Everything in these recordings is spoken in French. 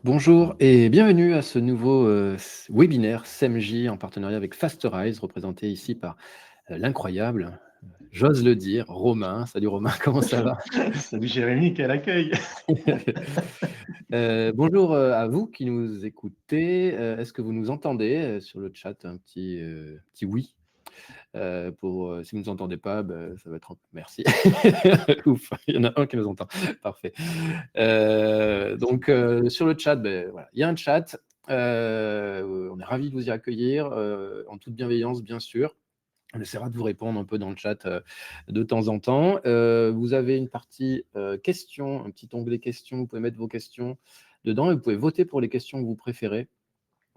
Bonjour et bienvenue à ce nouveau webinaire SEMJ en partenariat avec Fasterize, représenté ici par l'incroyable, j'ose le dire, Romain. Salut Romain, comment ça va? Salut Jérémy, quel accueil! Bonjour à vous qui nous écoutez. Est-ce que vous nous entendez sur le chat? Un petit oui. Si vous ne nous entendez pas, ça va être merci. Ouf, il y en a un qui nous entend. Parfait. Donc, sur le chat, voilà, il y a un chat. On est ravis de vous y accueillir en toute bienveillance, bien sûr. On essaiera de vous répondre un peu dans le chat de temps en temps. Vous avez une partie questions, un petit onglet questions. Vous pouvez mettre vos questions dedans et vous pouvez voter pour les questions que vous préférez.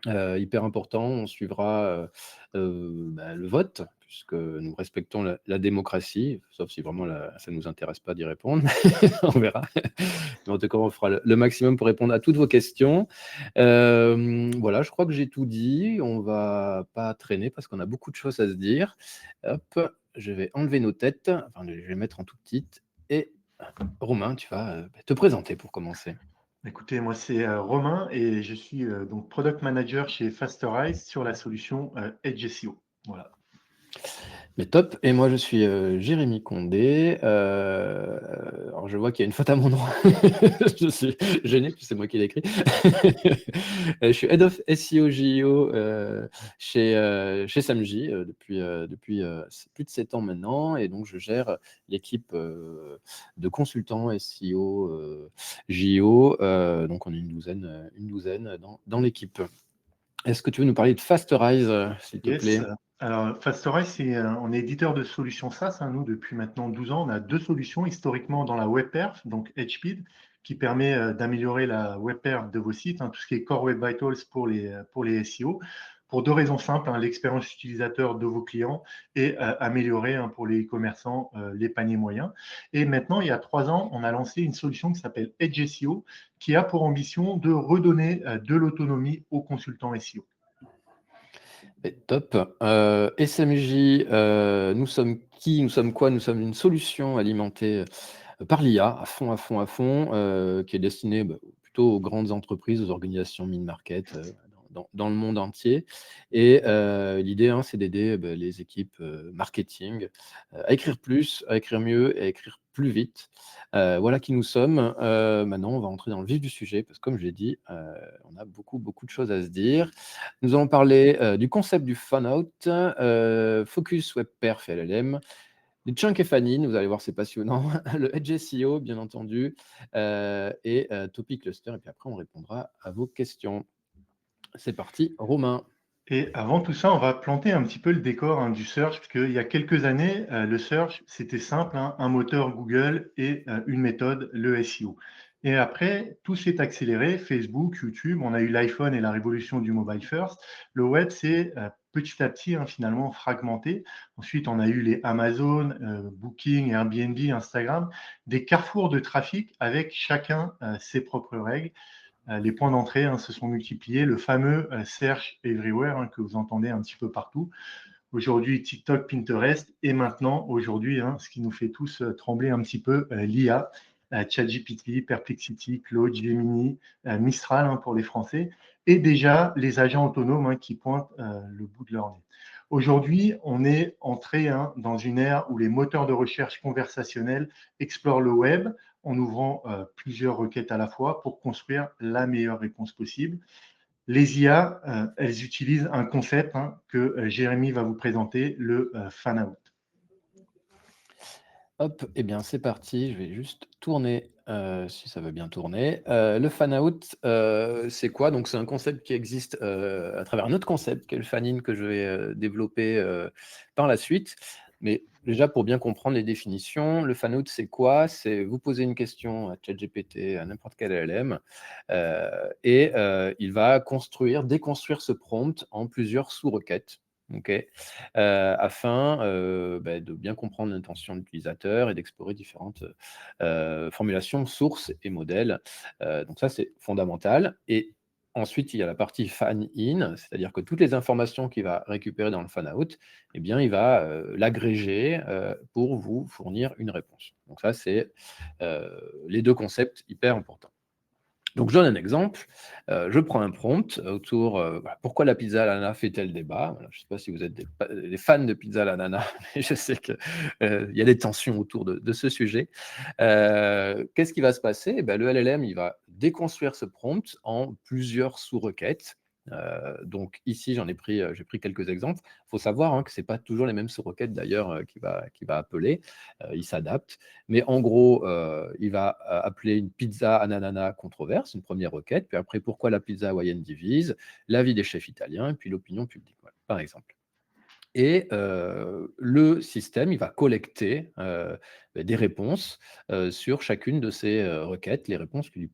Hyper important, on suivra le vote, puisque nous respectons la démocratie, sauf si vraiment ça ne nous intéresse pas d'y répondre, on verra. Mais en tout cas, on fera le maximum pour répondre à toutes vos questions. Voilà, je crois que j'ai tout dit, on va pas traîner parce qu'on a beaucoup de choses à se dire. Hop, je vais enlever nos têtes, enfin, je vais les mettre en tout petite et Romain, tu vas te présenter pour commencer. Écoutez, moi c'est Romain et je suis donc Product Manager chez Fasterize sur la solution Edge SEO. Voilà. Mais top. Et moi, je suis Jérémy Condé. Alors, je vois qu'il y a une faute à mon nom. Je suis gêné, puis c'est moi qui l'ai écrit. Je suis Head of SEO JEO chez Samji depuis plus de 7 ans maintenant. Et donc, je gère l'équipe de consultants SEO JEO. Donc, on est une douzaine dans l'équipe. Est-ce que tu veux nous parler de Fasterize, s'il te Yes. plaît? Alors Fasterize, on est éditeur de solutions SaaS, hein, nous depuis maintenant 12 ans. On a deux solutions historiquement dans la web perf, donc EdgeSpeed, qui permet d'améliorer la web perf de vos sites, hein, tout ce qui est Core Web Vitals pour les SEO, pour deux raisons simples, hein, l'expérience utilisateur de vos clients et améliorer, hein, pour les e-commerçants les paniers moyens. Et maintenant, il y a 3 ans, on a lancé une solution qui s'appelle Edge SEO, qui a pour ambition de redonner de l'autonomie aux consultants SEO. Top. SMJ, nous sommes qui? Nous sommes quoi? Nous sommes une solution alimentée par l'IA à fond, à fond, à fond, qui est destinée plutôt aux grandes entreprises, aux organisations mid-market dans le monde entier. Et l'idée, hein, c'est d'aider les équipes marketing à écrire plus, à écrire mieux et à écrire plus vite. Voilà qui nous sommes. Maintenant, on va entrer dans le vif du sujet parce que, comme je l'ai dit, on a beaucoup, beaucoup de choses à se dire. Nous allons parler du concept du fan-out, focus web perf et LLM, du chunk et fanine, vous allez voir, c'est passionnant, le Edge SEO, bien entendu, et Topic Cluster. Et puis après, on répondra à vos questions. C'est parti, Romain. Et avant tout ça, on va planter un petit peu le décor, hein, du search, parce qu'il y a quelques années, le search, c'était simple, hein, un moteur Google et une méthode, le SEO. Et après, tout s'est accéléré, Facebook, YouTube, on a eu l'iPhone et la révolution du mobile first. Le web s'est petit à petit, hein, finalement fragmenté. Ensuite, on a eu les Amazon, Booking, Airbnb, Instagram, des carrefours de trafic avec chacun ses propres règles. Les points d'entrée, hein, se sont multipliés. Le fameux Search Everywhere, hein, que vous entendez un petit peu partout. Aujourd'hui, TikTok, Pinterest, et maintenant, aujourd'hui, hein, ce qui nous fait tous trembler un petit peu, l'IA, ChatGPT, Perplexity, Claude, Gemini, Mistral, hein, pour les Français, et déjà les agents autonomes, hein, qui pointent le bout de leur nez. Aujourd'hui, on est entré, hein, dans une ère où les moteurs de recherche conversationnels explorent le web en ouvrant plusieurs requêtes à la fois pour construire la meilleure réponse possible. Les IA, elles utilisent un concept, hein, que Jérémy va vous présenter, le fan-out. Hop, eh bien c'est parti, je vais juste tourner, si ça veut bien tourner. Le fan-out, c'est quoi? Donc c'est un concept qui existe à travers un autre concept, qui est le fan-in, que je vais développer par la suite. Mais déjà, pour bien comprendre les définitions, le fan-out, c'est quoi? C'est vous poser une question à ChatGPT, à n'importe quel LLM, et il va déconstruire ce prompt en plusieurs sous-requêtes. OK, afin de bien comprendre l'intention de l'utilisateur et d'explorer différentes formulations, sources et modèles. Donc ça, c'est fondamental. Et ensuite, il y a la partie fan-in, c'est-à-dire que toutes les informations qu'il va récupérer dans le fan-out, eh bien, il va l'agréger pour vous fournir une réponse. Donc ça, c'est les deux concepts hyper importants. Donc, je donne un exemple. Je prends un prompt autour voilà, pourquoi la pizza à l'ananas fait-elle débat. Voilà, je ne sais pas si vous êtes des fans de pizza à l'ananas, mais je sais qu'il y a des tensions autour de ce sujet. Qu'est-ce qui va se passer? Eh ben, le LLM il va déconstruire ce prompt en plusieurs sous-requêtes. Donc ici, j'ai pris quelques exemples. Il faut savoir hein, que ce n'est pas toujours les mêmes sous-requêtes d'ailleurs qui va appeler. Il s'adapte. Mais en gros, il va appeler une pizza ananas controverse, une première requête. Puis après, pourquoi la pizza hawaïenne divise, l'avis des chefs italiens, et puis l'opinion publique, voilà, par exemple. Et le système, il va collecter des réponses sur chacune de ces requêtes, les réponses qui lui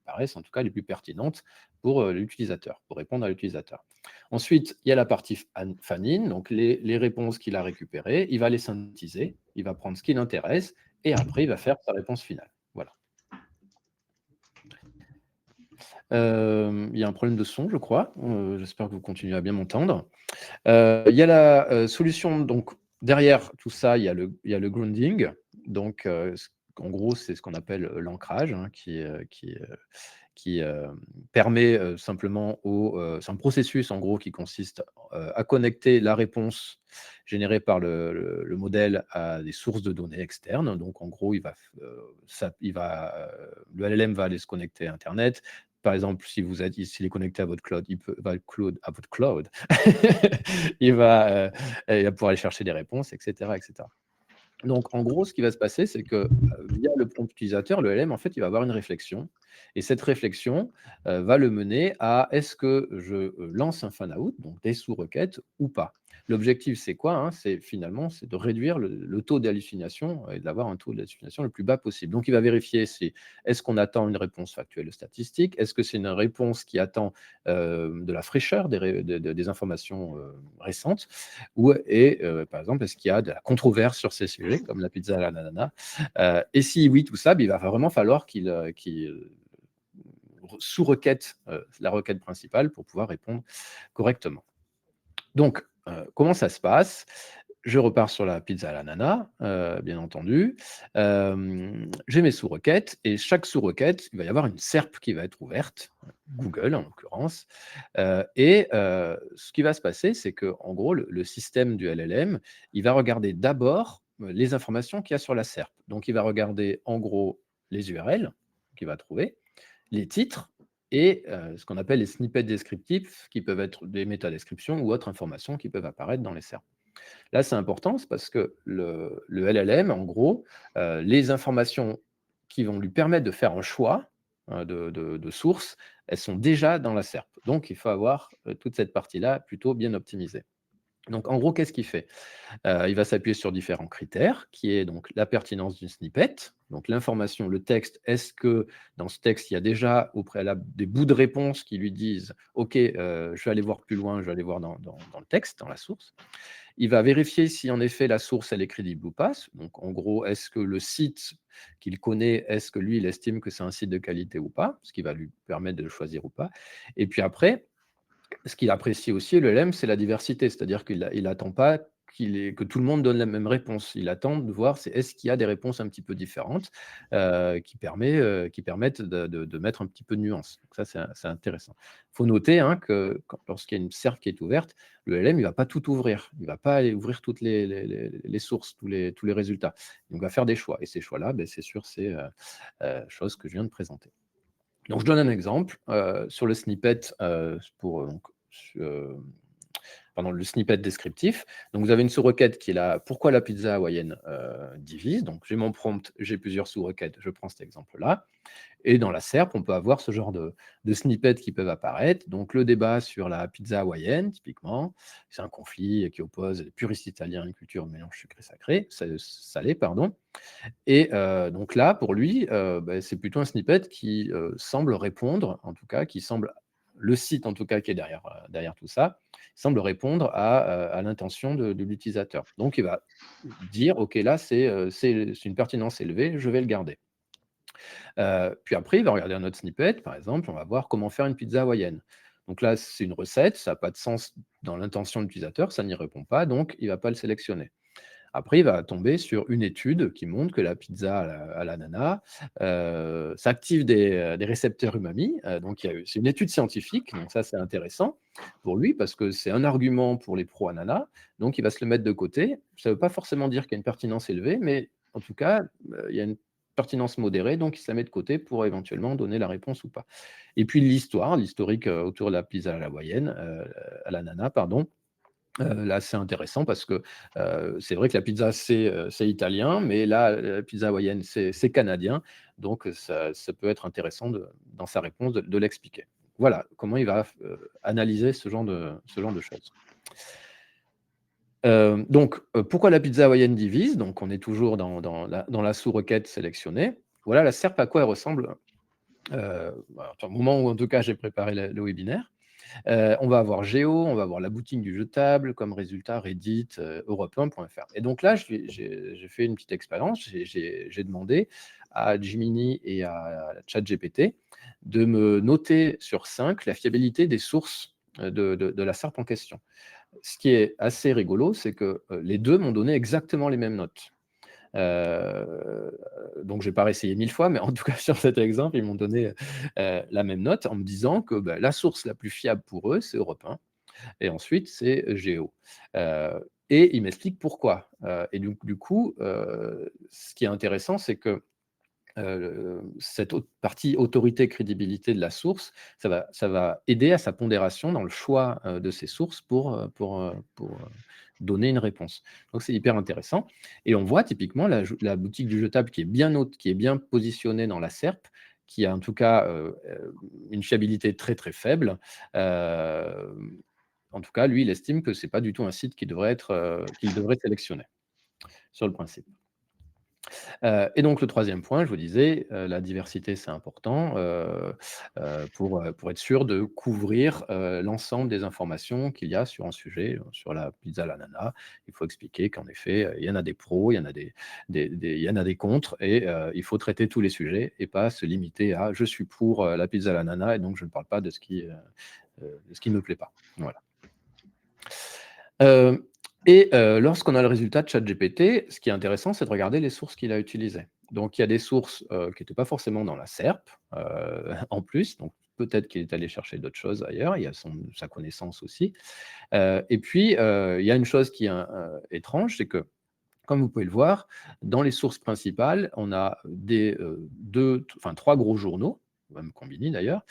paraissent en tout cas les plus pertinentes pour l'utilisateur, pour répondre à l'utilisateur. Ensuite, il y a la partie fanine, donc les réponses qu'il a récupérées, il va les synthétiser, il va prendre ce qui l'intéresse, et après, il va faire sa réponse finale. Voilà. Il y a un problème de son, je crois. J'espère que vous continuez à bien m'entendre. Il y a la solution, donc derrière tout ça, il y a le grounding. Donc, en gros, c'est ce qu'on appelle l'ancrage, hein, qui permet simplement c'est un processus en gros qui consiste à connecter la réponse générée par le modèle à des sources de données externes. Donc, en gros, le LLM va aller se connecter à Internet. Par exemple, s'il est connecté à votre cloud, à votre cloud, il va pouvoir aller chercher des réponses, etc., etc. Donc, en gros, ce qui va se passer, c'est que via le prompt utilisateur, le LM, en fait, il va avoir une réflexion. Et cette réflexion va le mener à est-ce que je lance un fan-out, donc des sous-requêtes, ou pas. L'objectif, c'est quoi hein? C'est finalement c'est de réduire le taux d'hallucination et d'avoir un taux d'hallucination le plus bas possible. Donc, il va vérifier si est-ce qu'on attend une réponse factuelle ou statistique, est-ce que c'est une réponse qui attend de la fraîcheur des informations récentes, et par exemple, est-ce qu'il y a de la controverse sur ces sujets, comme la pizza à l'ananas et si oui, tout ça, il va vraiment falloir qu'il sous-requête la requête principale pour pouvoir répondre correctement. Donc, comment ça se passe? Je repars sur la pizza à l'ananas, bien entendu. J'ai mes sous-requêtes et chaque sous-requête, il va y avoir une SERP qui va être ouverte, Google en l'occurrence. Ce qui va se passer, c'est qu'en gros, le système du LLM, il va regarder d'abord les informations qu'il y a sur la SERP. Donc, il va regarder en gros les URL qu'il va trouver, les titres et ce qu'on appelle les snippets descriptifs, qui peuvent être des métadescriptions ou autres informations qui peuvent apparaître dans les SERP. Là, c'est important, c'est parce que le LLM, en gros, les informations qui vont lui permettre de faire un choix de sources, elles sont déjà dans la SERP. Donc, il faut avoir toute cette partie-là plutôt bien optimisée. Donc, en gros, qu'est-ce qu'il fait? Il va s'appuyer sur différents critères, qui est donc la pertinence d'une snippet, donc l'information, le texte. Est-ce que dans ce texte, il y a déjà au préalable des bouts de réponse qui lui disent « Ok, je vais aller voir plus loin, je vais aller voir dans le texte, dans la source ». Il va vérifier si en effet la source elle est crédible ou pas. Donc en gros, est-ce que le site qu'il connaît, est-ce que lui il estime que c'est un site de qualité ou pas, ce qui va lui permettre de le choisir ou pas. Et puis après, ce qu'il apprécie aussi, le LM, c'est la diversité, c'est-à-dire qu'il n'attend pas que tout le monde donne la même réponse. Il attend de voir est-ce qu'il y a des réponses un petit peu différentes qui permettent de mettre un petit peu de nuance. Donc ça, c'est intéressant. Il faut noter hein, que lorsqu'il y a une SERP qui est ouverte, le LM, il ne va pas tout ouvrir. Il ne va pas aller ouvrir toutes les sources, tous les résultats. Donc, il va faire des choix. Et ces choix-là, ben, c'est sur ces choses que je viens de présenter. Donc, je donne un exemple sur le snippet le snippet descriptif. Donc, vous avez une sous-requête qui est là. Pourquoi la pizza hawaïenne divise? Donc, j'ai mon prompt, j'ai plusieurs sous-requêtes. Je prends cet exemple-là. Et dans la SERP, on peut avoir ce genre de snippets qui peuvent apparaître. Donc, le débat sur la pizza hawaïenne, typiquement, c'est un conflit qui oppose les puristes italiens à une culture mélange sucré-sacré, salé, pardon. Et donc là, pour lui, c'est plutôt un snippet qui semble répondre, en tout cas, le site en tout cas qui est derrière tout ça, semble répondre à l'intention de l'utilisateur. Donc il va dire, OK, là, c'est une pertinence élevée, je vais le garder. Puis après, il va regarder un autre snippet, par exemple, on va voir comment faire une pizza hawaïenne. Donc là, c'est une recette, ça n'a pas de sens dans l'intention de l'utilisateur, ça n'y répond pas, donc il ne va pas le sélectionner. Après, il va tomber sur une étude qui montre que la pizza à l'ananas ça active des récepteurs umami. Donc c'est une étude scientifique, donc ça c'est intéressant pour lui parce que c'est un argument pour les pro ananas, donc il va se le mettre de côté. Ça ne veut pas forcément dire qu'il y a une pertinence élevée, mais en tout cas, il y a une pertinence modérée, donc il se la met de côté pour éventuellement donner la réponse ou pas. Et puis l'historique autour de la pizza à la hawaïenne, à l'ananas, pardon. Là, c'est intéressant parce que c'est vrai que la pizza, c'est italien, mais là, la pizza hawaïenne, c'est canadien. Donc, ça peut être intéressant dans sa réponse de l'expliquer. Voilà comment il va analyser ce genre de choses. Donc, pourquoi la pizza hawaïenne divise? Donc, on est toujours dans la sous-requête sélectionnée. Voilà la SERP à quoi elle ressemble au moment où, en tout cas, j'ai préparé le webinaire. On va avoir Géo, on va avoir la boutique du jetable, comme résultat Reddit, Europe1.fr. Et donc là, j'ai fait une petite expérience. J'ai demandé à Gemini et à ChatGPT de me noter sur 5 la fiabilité des sources de la SERP en question. Ce qui est assez rigolo, c'est que les deux m'ont donné exactement les mêmes notes. Donc, je n'ai pas réessayé 1000 fois, mais en tout cas, sur cet exemple, ils m'ont donné la même note en me disant que la source la plus fiable pour eux, c'est Europe 1, et ensuite, c'est Géo. Et ils m'expliquent pourquoi. Et du coup, ce qui est intéressant, c'est que cette partie autorité, crédibilité de la source, ça va aider à sa pondération dans le choix de ses sources pour donner une réponse. Donc, c'est hyper intéressant. Et on voit typiquement la boutique du jetable qui est bien positionnée dans la SERP, qui a en tout cas une fiabilité très, très faible. En tout cas, lui, il estime que ce n'est pas du tout un site qu'il devrait sélectionner sur le principe. Et donc le troisième point, je vous disais, la diversité, c'est important, pour être sûr de couvrir, l'ensemble des informations qu'il y a sur un sujet. Sur la pizza à l'ananas, il faut expliquer qu'en effet, il y en a des pros, il y en a il y en a des contre, et il faut traiter tous les sujets et pas se limiter à: «Je suis pour, la pizza à l'ananas et donc je ne parle pas de ce qui ne me plaît pas». Voilà. Lorsqu'on a le résultat de ChatGPT, ce qui est intéressant, c'est de regarder les sources qu'il a utilisées. Donc il y a des sources, qui n'étaient pas forcément dans la SERP, en plus, donc peut-être qu'il est allé chercher d'autres choses ailleurs, il y a sa connaissance aussi. Et puis, il y a une chose qui est étrange, c'est que, comme vous pouvez le voir, dans les sources principales, on a enfin 3 gros journaux, même Combini d'ailleurs,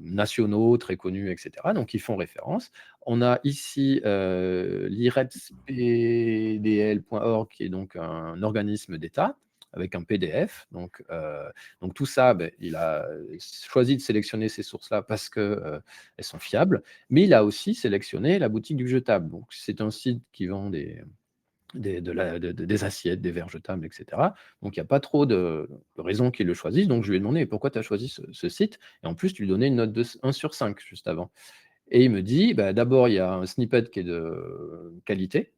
nationaux, très connus, etc., donc qui font référence. On a ici l'IREPSPDL.org, qui est donc un organisme d'État, avec un PDF. Donc tout ça, il a choisi de sélectionner ces sources-là parce qu'elles sont fiables, mais il a aussi sélectionné la boutique du jetable. Donc c'est un site qui vend des assiettes, des verres jetables, etc. Donc, il n'y a pas trop de raisons qu'il le choisisse. Donc, je lui ai demandé: «Pourquoi tu as choisi ce site?» Et en plus, tu lui donnais une note de 1 sur 5 juste avant. Et il me dit: «D'abord, il y a un snippet qui est de qualité.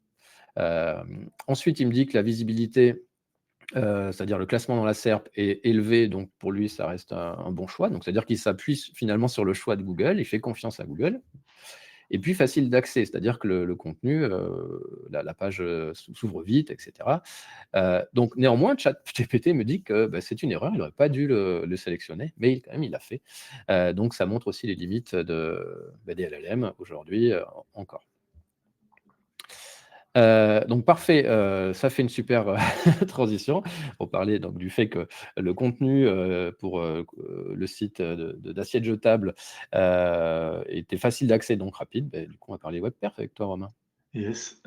Ensuite, il me dit que la visibilité, c'est-à-dire le classement dans la SERP, est élevé, donc pour lui, ça reste un bon choix». Donc, c'est-à-dire qu'il s'appuie finalement sur le choix de Google, il fait confiance à Google. Et puis facile d'accès, c'est-à-dire que le contenu, la page s'ouvre vite, etc. Donc néanmoins, ChatGPT me dit que c'est une erreur, il n'aurait pas dû le sélectionner, mais quand même il l'a fait. Donc ça montre aussi les limites des LLM aujourd'hui, encore. Donc parfait, ça fait une super transition pour parler donc du fait que le contenu, pour, le site d'assiettes jetables, était facile d'accès, donc rapide. Du coup, on va parler webperf avec toi, Romain. Yes.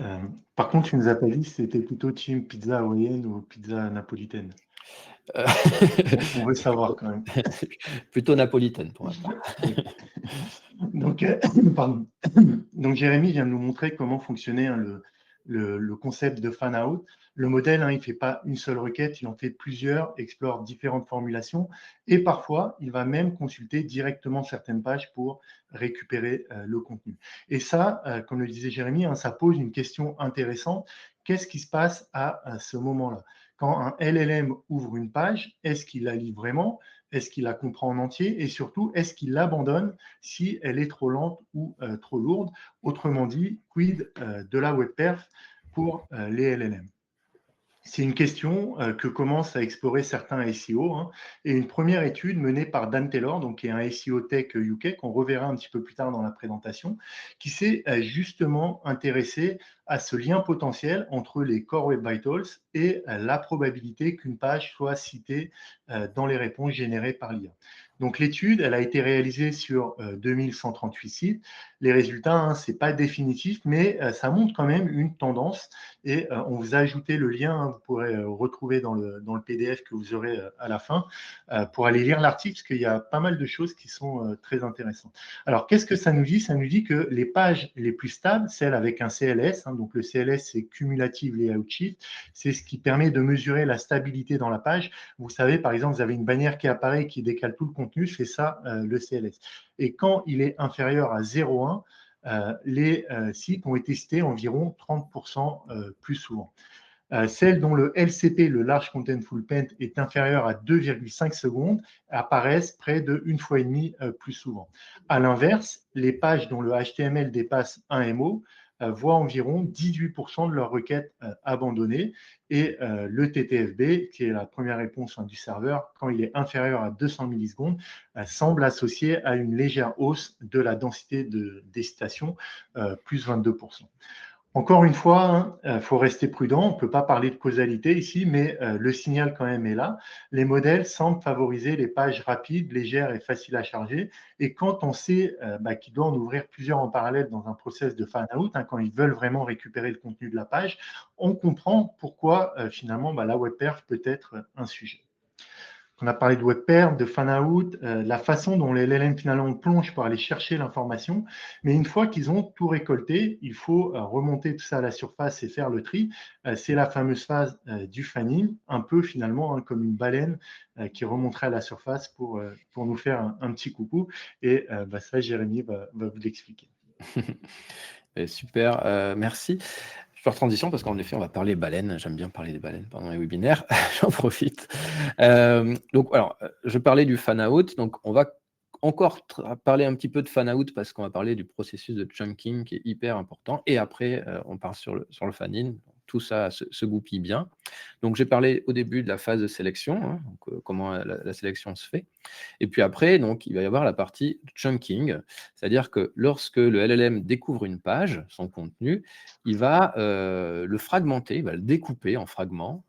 Par contre, tu nous as pas dit si c'était plutôt team pizza hawaïenne ou pizza napolitaine. Heu, On veut savoir quand même. plutôt napolitaine pour ma part. Donc, pardon. Donc Jérémy vient de nous montrer comment fonctionnait, hein, le concept de fan-out. Le modèle, hein, il ne fait pas une seule requête, il en fait plusieurs, explore différentes formulations et parfois, il va même consulter directement certaines pages pour récupérer le contenu. Et ça, comme le disait Jérémy, hein, ça pose une question intéressante. Qu'est-ce qui se passe à ce moment-là? Quand un LLM ouvre une page, est-ce qu'il la lit vraiment? Est-ce qu'il la comprend en entier? Et surtout, est-ce qu'il l'abandonne si elle est trop lente ou trop lourde? Autrement dit, quid de la webperf? pour les LLM? C'est une question que commencent à explorer certains SEO, hein, et une première étude menée par Dan Taylor, donc, qui est un SEO Tech UK, qu'on reverra un petit peu plus tard dans la présentation, qui s'est justement intéressé à ce lien potentiel entre les Core Web Vitals et la probabilité qu'une page soit citée dans les réponses générées par l'IA. Donc l'étude, elle a été réalisée sur 2138 sites. Les résultats, hein, ce n'est pas définitif, mais ça montre quand même une tendance. Et on vous a ajouté le lien, hein, vous pourrez retrouver dans le PDF que vous aurez à la fin, pour aller lire l'article, parce qu'il y a pas mal de choses qui sont très intéressantes. Alors, qu'est-ce que ça nous dit? Ça nous dit que les pages les plus stables, celles avec un CLS, hein, donc le CLS, c'est Cumulative Layout Shift, c'est ce qui permet de mesurer la stabilité dans la page. Vous savez, par exemple, vous avez une bannière qui apparaît, qui décale tout le contenu, c'est ça le CLS. Et quand il est inférieur à 0,1, les sites ont été cités environ 30% plus souvent. Celles dont le LCP, le Large Contentful Paint, est inférieur à 2,5 secondes apparaissent près de 1,5 fois plus souvent. À l'inverse, les pages dont le HTML dépasse 1 MO voient environ 18% de leurs requêtes abandonnées, et le TTFB, qui est la première réponse du serveur, quand il est inférieur à 200 millisecondes, semble associé à une légère hausse de la densité des citations, plus 22%. Encore une fois, il faut rester prudent. On ne peut pas parler de causalité ici, mais le signal quand même est là. Les modèles semblent favoriser les pages rapides, légères et faciles à charger. Et quand on sait qu'ils doivent en ouvrir plusieurs en parallèle dans un process de fan-out, hein, quand ils veulent vraiment récupérer le contenu de la page, on comprend pourquoi finalement la web perf peut être un sujet. On a parlé de web perf, de fan-out, la façon dont les LLM finalement plongent pour aller chercher l'information. Mais une fois qu'ils ont tout récolté, il faut remonter tout ça à la surface et faire le tri. C'est la fameuse phase du fanning, un peu finalement, hein, comme une baleine qui remonterait à la surface pour nous faire un petit coucou. Et ça, Jérémy va vous l'expliquer. Super, merci. Super transition, parce qu'en effet, on va parler baleines. J'aime bien parler des baleines pendant les webinaires. J'en profite. Donc, alors, je parlais du fan-out. Donc, on va encore parler un petit peu de fan-out, parce qu'on va parler du processus de chunking qui est hyper important. Et après, on part sur le fan-in. Tout ça se goupille bien. Donc, j'ai parlé au début de la phase de sélection, hein, donc, comment la sélection se fait. Et puis après, donc, il va y avoir la partie chunking, c'est-à-dire que lorsque le LLM découvre une page, son contenu, il va le fragmenter, il va le découper en fragments,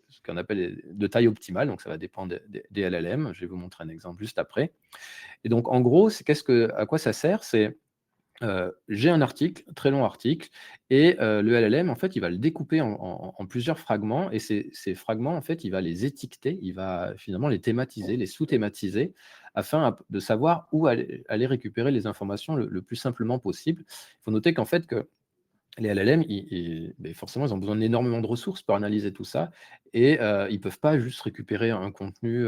ce qu'on appelle de taille optimale, donc ça va dépendre des LLM. Je vais vous montrer un exemple juste après. Et donc, en gros, à quoi ça sert? C'est j'ai un article, très long article, et le LLM, en fait, il va le découper en plusieurs fragments, et ces fragments, en fait, il va les étiqueter, il va finalement les thématiser, les sous-thématiser, afin de savoir où aller récupérer les informations le plus simplement possible. Il faut noter qu'en fait, les LLM, forcément, ils ont besoin d'énormément de ressources pour analyser tout ça, et ils ne peuvent pas juste récupérer un contenu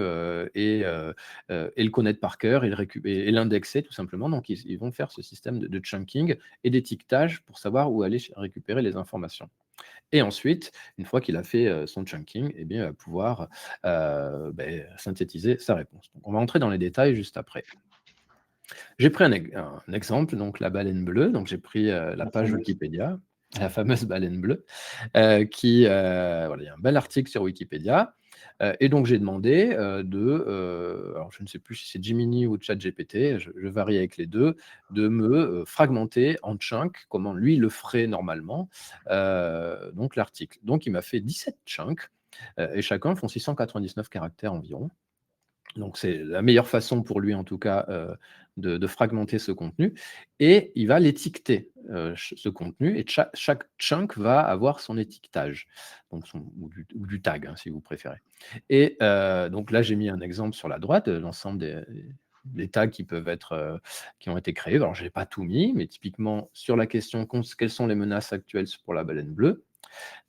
et le connaître par cœur et l'indexer tout simplement. Donc, ils vont faire ce système de chunking et d'étiquetage pour savoir où aller récupérer les informations. Et ensuite, une fois qu'il a fait son chunking, il va pouvoir synthétiser sa réponse. Donc, on va entrer dans les détails juste après. J'ai pris un exemple, donc la baleine bleue. Donc, j'ai pris la page Wikipédia, la fameuse baleine bleue, voilà, il y a un bel article sur Wikipédia. Et donc, j'ai demandé alors je ne sais plus si c'est Gemini ou ChatGPT, je varie avec les deux, de me fragmenter en chunks, comment lui le ferait normalement, donc l'article. Donc, il m'a fait 17 chunks, et chacun font 699 caractères environ. Donc, c'est la meilleure façon pour lui, en tout cas, de fragmenter ce contenu. Et il va l'étiqueter, ce contenu, et chaque chunk va avoir son étiquetage, donc ou du tag, hein, si vous préférez. Et donc là, j'ai mis un exemple sur la droite, l'ensemble des tags qui ont été créés. Alors, je n'ai pas tout mis, mais typiquement, sur la question « Quelles sont les menaces actuelles pour la baleine bleue ?»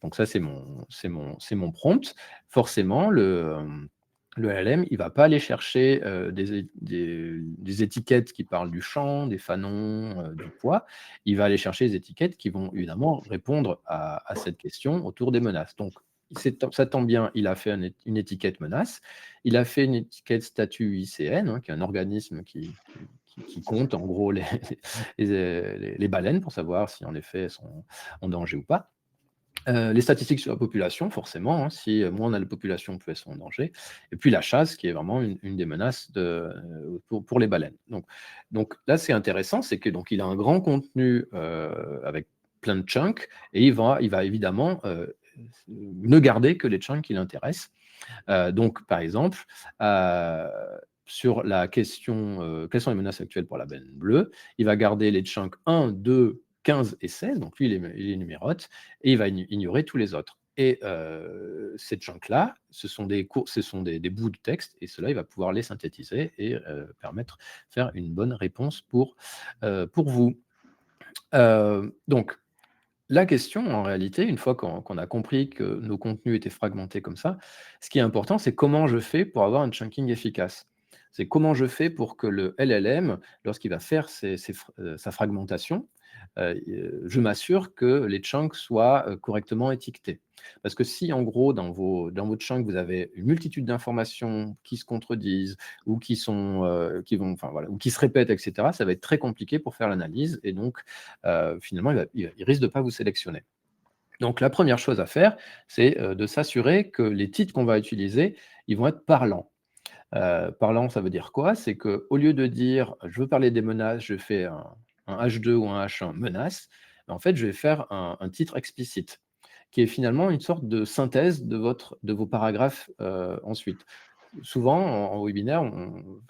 Donc ça, c'est mon prompt. Forcément, le LLM, il ne va pas aller chercher des étiquettes qui parlent du champ, des fanons, du poids. Il va aller chercher des étiquettes qui vont évidemment répondre à cette question autour des menaces. Donc, ça tombe bien, il a fait une étiquette menace. Il a fait une étiquette statut ICN, hein, qui est un organisme qui compte en gros les baleines pour savoir si en effet elles sont en danger ou pas. Les statistiques sur la population, forcément, hein, si moins on a de population, plus elles sont en danger. Et puis la chasse, qui est vraiment une des menaces pour les baleines. Donc là, c'est intéressant, c'est que donc il a un grand contenu avec plein de chunks, et il va évidemment ne garder que les chunks qui l'intéressent. Donc, par exemple, sur la question quelles sont les menaces actuelles pour la baleine bleue, il va garder les chunks 1, 2, 15 et 16, donc lui, il les numérote, et il va ignorer tous les autres. Et ces chunks-là, ce sont des bouts de texte, et cela, il va pouvoir les synthétiser et faire une bonne réponse pour vous. Donc, la question, en réalité, une fois qu'on a compris que nos contenus étaient fragmentés comme ça, ce qui est important, c'est comment je fais pour avoir un chunking efficace. C'est comment je fais pour que le LLM, lorsqu'il va faire sa fragmentation, je m'assure que les chunks soient correctement étiquetés. Parce que si, en gros, dans votre chunk, vous avez une multitude d'informations qui se contredisent ou qui se répètent, etc., ça va être très compliqué pour faire l'analyse. Et donc, finalement, il risque de ne pas vous sélectionner. Donc, la première chose à faire, c'est de s'assurer que les titres qu'on va utiliser, ils vont être parlants. Parlant, ça veut dire quoi? C'est qu'au lieu de dire je veux parler des menaces, je fais un H2 ou un H1 menace, en fait, je vais faire un titre explicite, qui est finalement une sorte de synthèse de vos paragraphes ensuite. Souvent, en webinaire,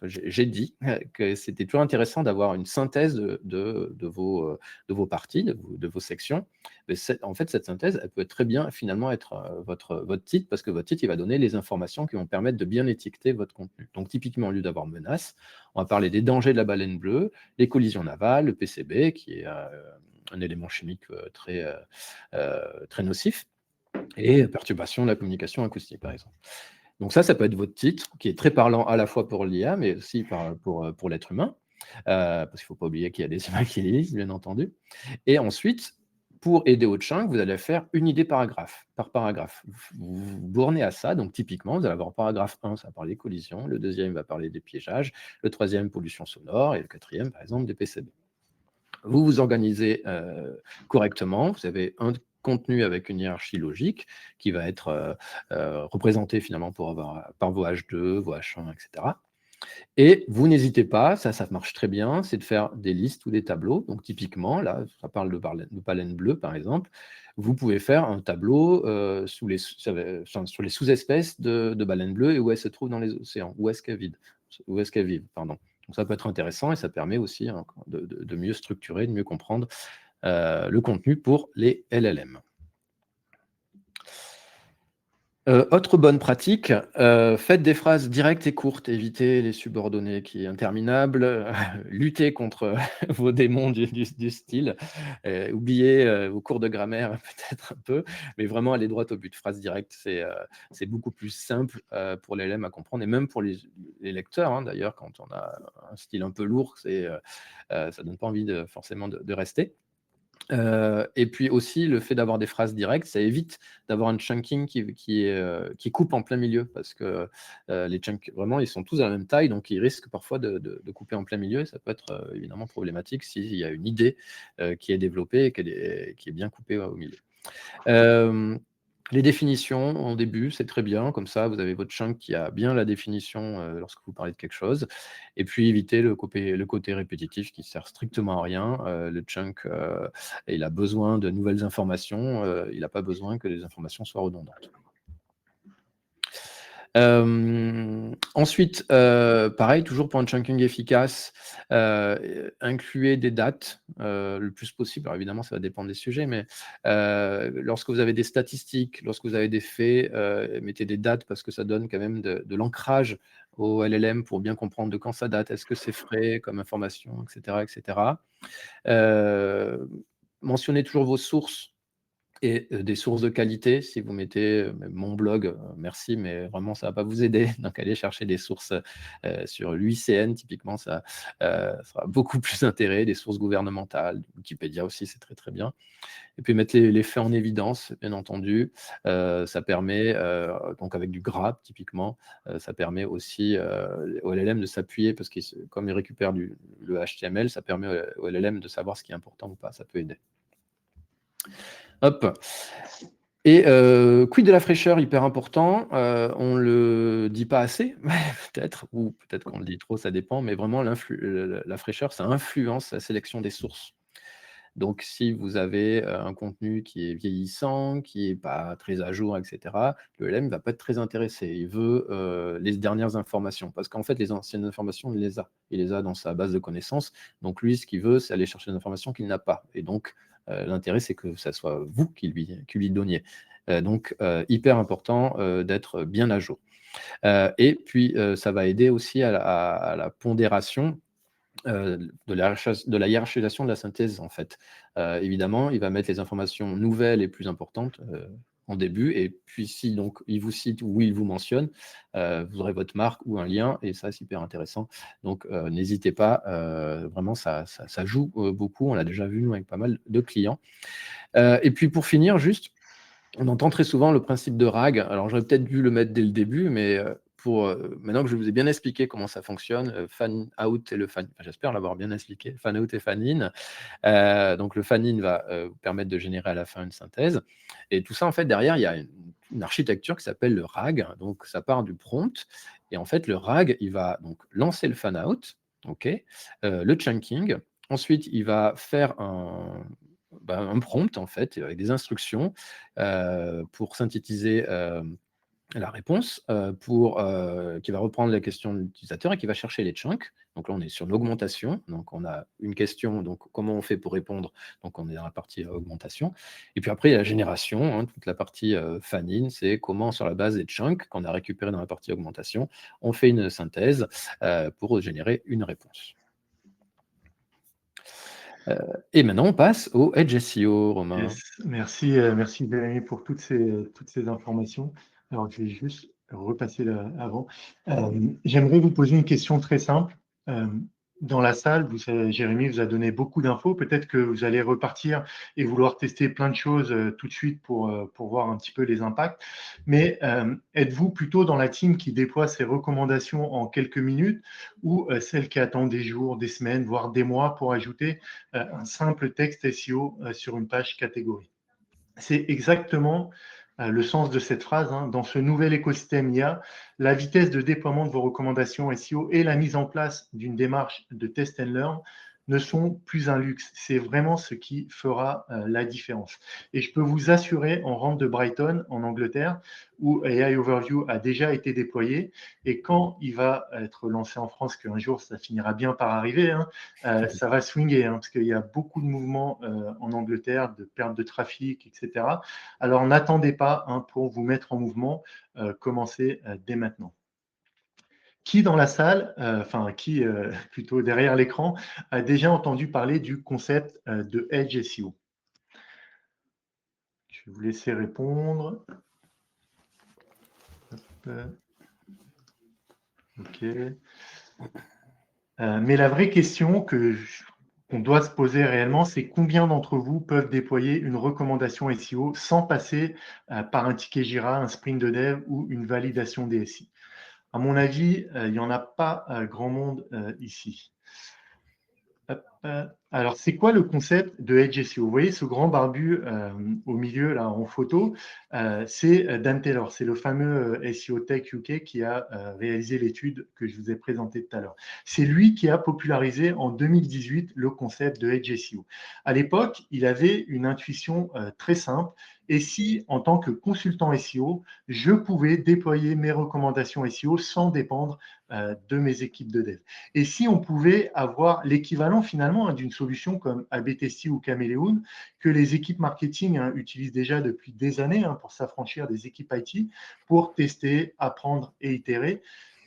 j'ai dit que c'était toujours intéressant d'avoir une synthèse de vos parties, de vos sections. Mais en fait, cette synthèse, elle peut très bien finalement être votre titre, parce que votre titre, il va donner les informations qui vont permettre de bien étiqueter votre contenu. Donc, typiquement, au lieu d'avoir menace, on va parler des dangers de la baleine bleue, les collisions navales, le PCB, qui est un élément chimique très nocif, et perturbation de la communication acoustique, par exemple. Donc ça peut être votre titre, qui est très parlant à la fois pour l'IA, mais aussi pour l'être humain, parce qu'il ne faut pas oublier qu'il y a des humains qui lisent, bien entendu. Et ensuite, pour aider au chunk, vous allez faire une idée paragraphe, par paragraphe. Vous vous bornez à ça, donc typiquement, vous allez avoir paragraphe 1, ça va parler des collisions, le deuxième va parler des piégeages, le troisième, pollution sonore, et le quatrième, par exemple, des PCB. Vous vous organisez correctement, vous avez un contenu avec une hiérarchie logique qui va être représenté finalement par vos H2, vos H1, etc. Et vous n'hésitez pas, ça marche très bien, c'est de faire des listes ou des tableaux. Donc typiquement, là, ça parle de baleine bleue, par exemple. Vous pouvez faire un tableau sur les sous-espèces de baleines bleues et où elles se trouvent dans les océans, où est-ce qu'elles vivent, pardon. Donc ça peut être intéressant et ça permet aussi de mieux structurer, de mieux comprendre le contenu pour les LLM. Autre bonne pratique, faites des phrases directes et courtes, évitez les subordonnées qui est interminables, luttez contre vos démons du style, oubliez vos cours de grammaire peut-être un peu, mais vraiment allez droit au but. Phrase directe, c'est beaucoup plus simple pour les LM à comprendre et même pour les lecteurs, hein, d'ailleurs, quand on a un style un peu lourd, ça ne donne pas envie forcément de rester. Et puis aussi, le fait d'avoir des phrases directes, ça évite d'avoir un chunking qui coupe en plein milieu, parce que les chunks, vraiment, ils sont tous à la même taille, donc ils risquent parfois de couper en plein milieu, et ça peut être évidemment problématique s'il y a une idée qui est développée et qui est bien coupée au milieu. Les définitions en début, c'est très bien, comme ça vous avez votre chunk qui a bien la définition lorsque vous parlez de quelque chose, et puis éviter le côté répétitif qui sert strictement à rien. Le chunk, il a besoin de nouvelles informations, il n'a pas besoin que les informations soient redondantes. Ensuite, pareil, toujours pour un chunking efficace, incluez des dates le plus possible. Alors évidemment, ça va dépendre des sujets, mais lorsque vous avez des statistiques, lorsque vous avez des faits, mettez des dates parce que ça donne quand même de l'ancrage au LLM pour bien comprendre de quand ça date, est-ce que c'est frais comme information, etc. etc. Mentionnez toujours vos sources et des sources de qualité. Si vous mettez mon blog, merci, mais vraiment, ça ne va pas vous aider. Donc, allez chercher des sources sur l'UICN, typiquement, ça sera beaucoup plus d'intérêt, des sources gouvernementales, Wikipédia aussi, c'est très, très bien. Et puis, mettre les faits en évidence, bien entendu. Ça permet, donc avec du graph, typiquement, ça permet aussi au LLM de s'appuyer, parce que comme il récupère le HTML, ça permet au LLM de savoir ce qui est important ou pas. Ça peut aider. Hop. Et quid de la fraîcheur, hyper important, on le dit pas assez, peut-être, ou peut-être qu'on le dit trop, ça dépend, mais vraiment la fraîcheur, ça influence la sélection des sources. Donc si vous avez un contenu qui est vieillissant, qui est pas très à jour, et cetera, le LLM va pas être très intéressé. Il veut les dernières informations, parce qu'en fait, les anciennes informations, il les a dans sa base de connaissances. Donc lui, ce qu'il veut, c'est aller chercher des informations qu'il n'a pas. Et donc, l'intérêt, c'est que ça soit vous qui lui donniez. Donc, hyper important d'être bien à jour. Et puis, ça va aider aussi à la pondération de la hiérarchisation de la synthèse, en fait. Évidemment, il va mettre les informations nouvelles et plus importantes en début, et puis si donc il vous cite ou il vous mentionne, vous aurez votre marque ou un lien, et ça, c'est hyper intéressant. Donc, n'hésitez pas, vraiment, ça joue beaucoup. On l'a déjà vu, nous, avec pas mal de clients. Et puis, pour finir, juste, on entend très souvent le principe de RAG. Alors, j'aurais peut-être dû le mettre dès le début, mais maintenant que je vous ai bien expliqué comment ça fonctionne, fan out et j'espère l'avoir bien expliqué, fan out et fan in. Donc, le fan in va vous permettre de générer à la fin une synthèse. Et tout ça, en fait, derrière, il y a une architecture qui s'appelle le RAG. Donc, ça part du prompt. Et en fait, le RAG, il va donc lancer le fan out, le chunking. Ensuite, il va faire un prompt, en fait, avec des instructions pour synthétiser la réponse, qui va reprendre la question de l'utilisateur et qui va chercher les chunks. Donc là, on est sur l'augmentation. Donc, on a une question, donc comment on fait pour répondre? Donc, on est dans la partie augmentation. Et puis après, il y a la génération, hein, toute la partie fan-in, c'est comment, sur la base des chunks qu'on a récupérés dans la partie augmentation, on fait une synthèse pour générer une réponse. Et maintenant, on passe au Edge SEO, Romain. Yes. Merci, merci Jérémy pour toutes ces informations. Alors, je vais juste repasser là avant. J'aimerais vous poser une question très simple. Dans la salle, vous savez, Jérémy vous a donné beaucoup d'infos. Peut-être que vous allez repartir et vouloir tester plein de choses tout de suite pour voir un petit peu les impacts. Mais êtes-vous plutôt dans la team qui déploie ses recommandations en quelques minutes ou celle qui attend des jours, des semaines, voire des mois pour ajouter un simple texte SEO sur une page catégorie? C'est exactement le sens de cette phrase, hein. Dans ce nouvel écosystème IA, la vitesse de déploiement de vos recommandations SEO et la mise en place d'une démarche de test and learn ne sont plus un luxe. C'est vraiment ce qui fera la différence. Et je peux vous assurer, on rentre de Brighton, en Angleterre, où AI Overview a déjà été déployé. Et quand il va être lancé en France, qu'un jour ça finira bien par arriver, hein, ça va swinguer, hein, parce qu'il y a beaucoup de mouvements en Angleterre, de perte de trafic, etc. Alors n'attendez pas, hein, pour vous mettre en mouvement, commencez dès maintenant. Qui dans la salle, qui plutôt derrière l'écran, a déjà entendu parler du concept de Edge SEO? Je vais vous laisser répondre. Hop. OK. Mais la vraie question qu'on doit se poser réellement, c'est combien d'entre vous peuvent déployer une recommandation SEO sans passer par un ticket Jira, un sprint de dev ou une validation DSI? À mon avis, il n'y en a pas grand monde ici. Hop. Alors, c'est quoi le concept de Edge SEO? Vous voyez ce grand barbu au milieu, là, en photo, c'est Dan Taylor. C'est le fameux SEO Tech UK qui a réalisé l'étude que je vous ai présentée tout à l'heure. C'est lui qui a popularisé en 2018 le concept de Edge SEO. À l'époque, il avait une intuition très simple. Et si, en tant que consultant SEO, je pouvais déployer mes recommandations SEO sans dépendre de mes équipes de dev? Et si on pouvait avoir l'équivalent finalement d'une solution comme A/B Testy ou Caméléon, que les équipes marketing utilisent déjà depuis des années pour s'affranchir des équipes IT, pour tester, apprendre et itérer.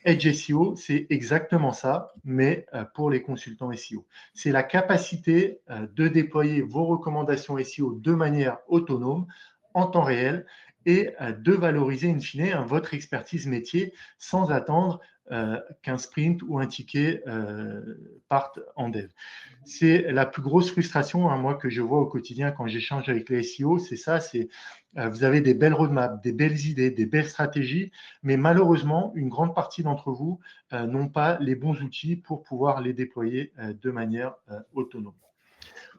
Edge SEO, c'est exactement ça, mais pour les consultants SEO. C'est la capacité de déployer vos recommandations SEO de manière autonome, en temps réel, et de valoriser in fine votre expertise métier sans attendre qu'un sprint ou un ticket partent en dev. C'est la plus grosse frustration, moi, que je vois au quotidien quand j'échange avec les SEO, c'est ça, c'est vous avez des belles roadmaps, des belles idées, des belles stratégies, mais malheureusement, une grande partie d'entre vous n'ont pas les bons outils pour pouvoir les déployer de manière autonome.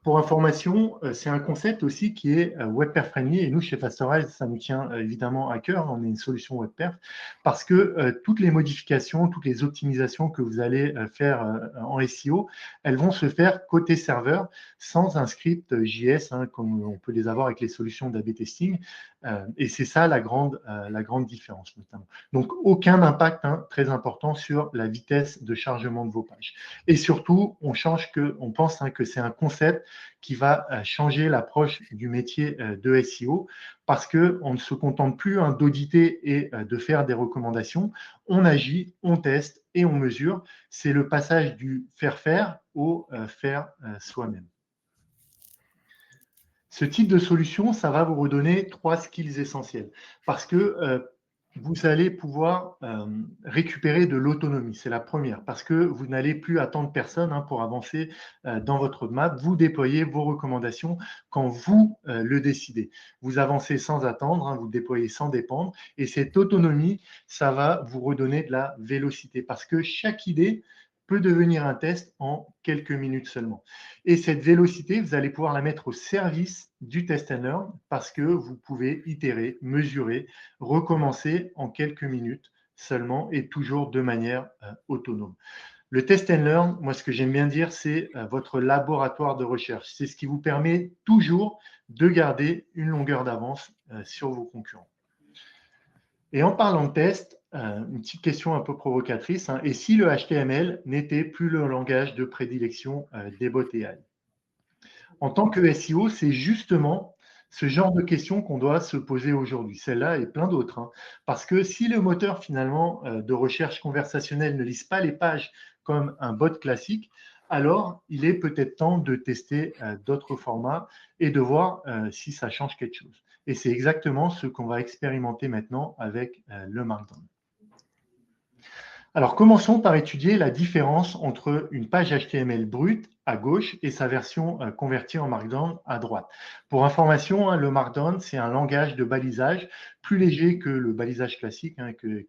Pour information, c'est un concept aussi qui est WebPerf friendly et nous, chez Fastorize, ça nous tient évidemment à cœur. On est une solution WebPerf parce que toutes les modifications, toutes les optimisations que vous allez faire en SEO, elles vont se faire côté serveur sans un script JS, hein, comme on peut les avoir avec les solutions d'A/B testing. Et c'est ça la grande différence notamment. Donc, aucun impact très important sur la vitesse de chargement de vos pages. Et surtout, on pense que c'est un concept qui va changer l'approche du métier de SEO parce qu'on ne se contente plus d'auditer et de faire des recommandations. On agit, on teste et on mesure. C'est le passage du faire au faire soi-même. Ce type de solution, ça va vous redonner 3 skills essentiels parce que vous allez pouvoir récupérer de l'autonomie. C'est la première parce que vous n'allez plus attendre personne pour avancer dans votre roadmap. Vous déployez vos recommandations quand vous le décidez. Vous avancez sans attendre, vous déployez sans dépendre. Et cette autonomie, ça va vous redonner de la vélocité parce que chaque idée peut devenir un test en quelques minutes seulement. Et cette vélocité, vous allez pouvoir la mettre au service du test and learn parce que vous pouvez itérer, mesurer, recommencer en quelques minutes seulement et toujours de manière autonome. Le test and learn, moi, ce que j'aime bien dire, c'est votre laboratoire de recherche. C'est ce qui vous permet toujours de garder une longueur d'avance sur vos concurrents. Et en parlant de test, une petite question un peu provocatrice, et si le HTML n'était plus le langage de prédilection des bots AI? En tant que SEO, c'est justement ce genre de questions qu'on doit se poser aujourd'hui, celle-là et plein d'autres. Parce que si le moteur finalement de recherche conversationnelle ne lise pas les pages comme un bot classique, alors il est peut-être temps de tester d'autres formats et de voir si ça change quelque chose. Et c'est exactement ce qu'on va expérimenter maintenant avec le Markdown. Alors, commençons par étudier la différence entre une page HTML brute à gauche et sa version convertie en Markdown à droite. Pour information, le Markdown, c'est un langage de balisage plus léger que le balisage classique,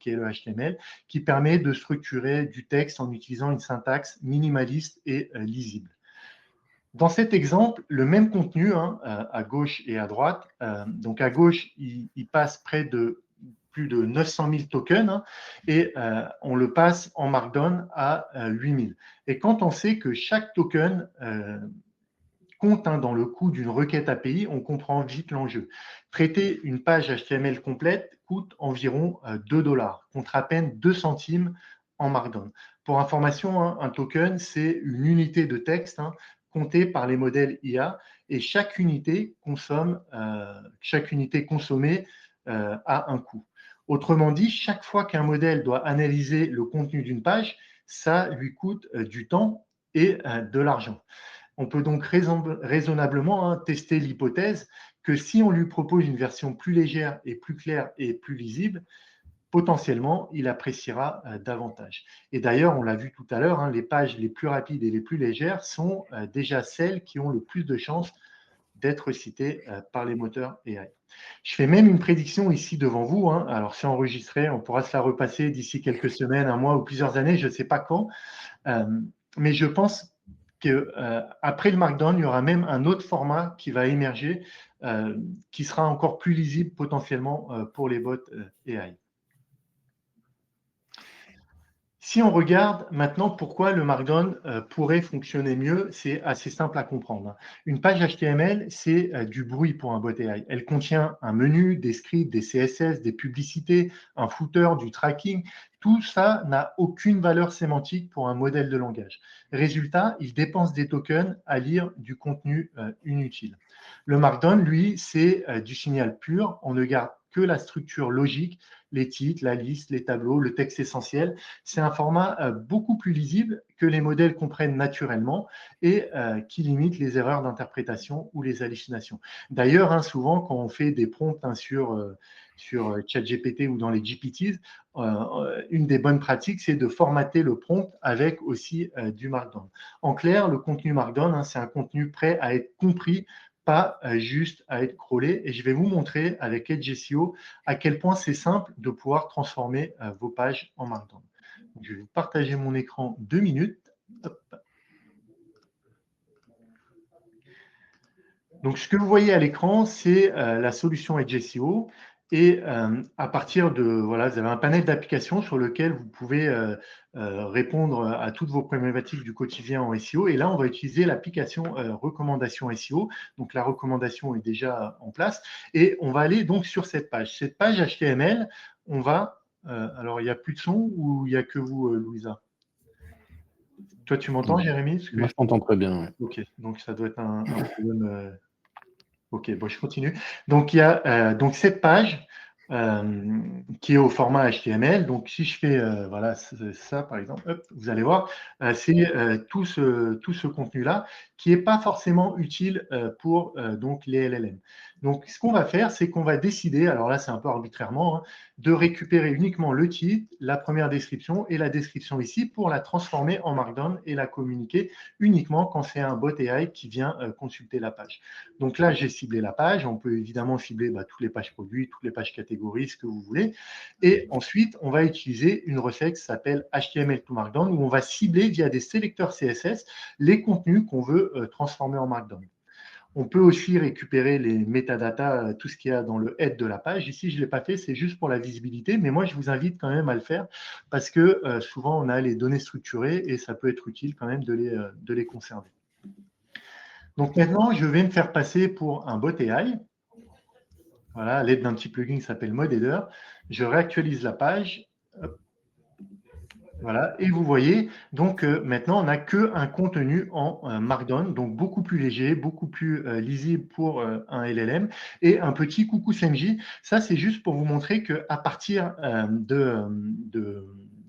qui est le HTML, qui permet de structurer du texte en utilisant une syntaxe minimaliste et lisible. Dans cet exemple, le même contenu à gauche et à droite, donc à gauche, il passe près de plus de 900 000 tokens et on le passe en Markdown à 8 000. Et quand on sait que chaque token compte dans le coût d'une requête API, on comprend vite l'enjeu. Traiter une page HTML complète coûte environ 2 $, contre à peine 2 centimes en Markdown. Pour information, un token, c'est une unité de texte comptée par les modèles IA et chaque unité consommée a un coût. Autrement dit, chaque fois qu'un modèle doit analyser le contenu d'une page, ça lui coûte du temps et de l'argent. On peut donc raisonnablement tester l'hypothèse que si on lui propose une version plus légère et plus claire et plus lisible, potentiellement, il appréciera davantage. Et d'ailleurs, on l'a vu tout à l'heure, les pages les plus rapides et les plus légères sont déjà celles qui ont le plus de chances d'être citées par les moteurs AI. Je fais même une prédiction ici devant vous. Alors, c'est enregistré, on pourra se la repasser d'ici quelques semaines, un mois ou plusieurs années, je ne sais pas quand. Mais je pense qu'après le Markdown, il y aura même un autre format qui va émerger, qui sera encore plus lisible potentiellement pour les bots AI. Si on regarde maintenant pourquoi le Markdown pourrait fonctionner mieux, c'est assez simple à comprendre. Une page HTML, c'est du bruit pour un bot AI. Elle contient un menu, des scripts, des CSS, des publicités, un footer, du tracking. Tout ça n'a aucune valeur sémantique pour un modèle de langage. Résultat, il dépense des tokens à lire du contenu inutile. Le Markdown, lui, c'est du signal pur. On ne garde que la structure logique, les titres, la liste, les tableaux, le texte essentiel. C'est un format beaucoup plus lisible que les modèles comprennent naturellement et qui limite les erreurs d'interprétation ou les hallucinations. D'ailleurs, souvent, quand on fait des prompts sur ChatGPT ou dans les GPTs, une des bonnes pratiques, c'est de formater le prompt avec aussi du Markdown. En clair, le contenu Markdown, c'est un contenu prêt à être compris, pas juste à être crawlé. Et je vais vous montrer avec Edge SEO à quel point c'est simple de pouvoir transformer vos pages en Markdown. Donc, je vais vous partager mon écran 2 minutes. Hop. Donc, ce que vous voyez à l'écran, c'est la solution Edge SEO. Et à partir de, voilà, vous avez un panel d'applications sur lequel vous pouvez répondre à toutes vos problématiques du quotidien en SEO. Et là, on va utiliser l'application recommandation SEO. Donc, la recommandation est déjà en place. Et on va aller donc sur cette page. Cette page HTML, on va… alors, il n'y a plus de son ou il n'y a que vous, Louisa? Toi, tu m'entends, Jérémy? Parce que Moi, je t'entends très bien. Ouais. Ok, donc ça doit être un problème. Ok, bon, je continue. Donc, il y a donc cette page qui est au format HTML. Donc, si je fais voilà, ça, par exemple, hop, vous allez voir, c'est tout ce contenu-là qui n'est pas forcément utile pour donc les LLM. Donc, ce qu'on va faire, c'est qu'on va décider, alors là, c'est un peu arbitrairement, hein, de récupérer uniquement le titre, la première description et la description ici pour la transformer en Markdown et la communiquer uniquement quand c'est un bot AI qui vient consulter la page. Donc là, j'ai ciblé la page. On peut évidemment cibler toutes les pages produits, toutes les pages catégories, ce que vous voulez. Et ensuite, on va utiliser une recette qui s'appelle HTML to Markdown, où on va cibler via des sélecteurs CSS les contenus qu'on veut transformer en Markdown. On peut aussi récupérer les métadatas, tout ce qu'il y a dans le head de la page. Ici, je ne l'ai pas fait, c'est juste pour la visibilité, mais moi, je vous invite quand même à le faire parce que souvent, on a les données structurées et ça peut être utile quand même de les conserver. Donc maintenant, je vais me faire passer pour un bot AI. Voilà, à l'aide d'un petit plugin qui s'appelle ModEditor. Je réactualise la page. Hop, voilà, et vous voyez, donc maintenant, on n'a qu'un contenu en Markdown, donc beaucoup plus léger, beaucoup plus lisible pour un LLM. Et un petit coucou Senji, ça c'est juste pour vous montrer qu'à partir de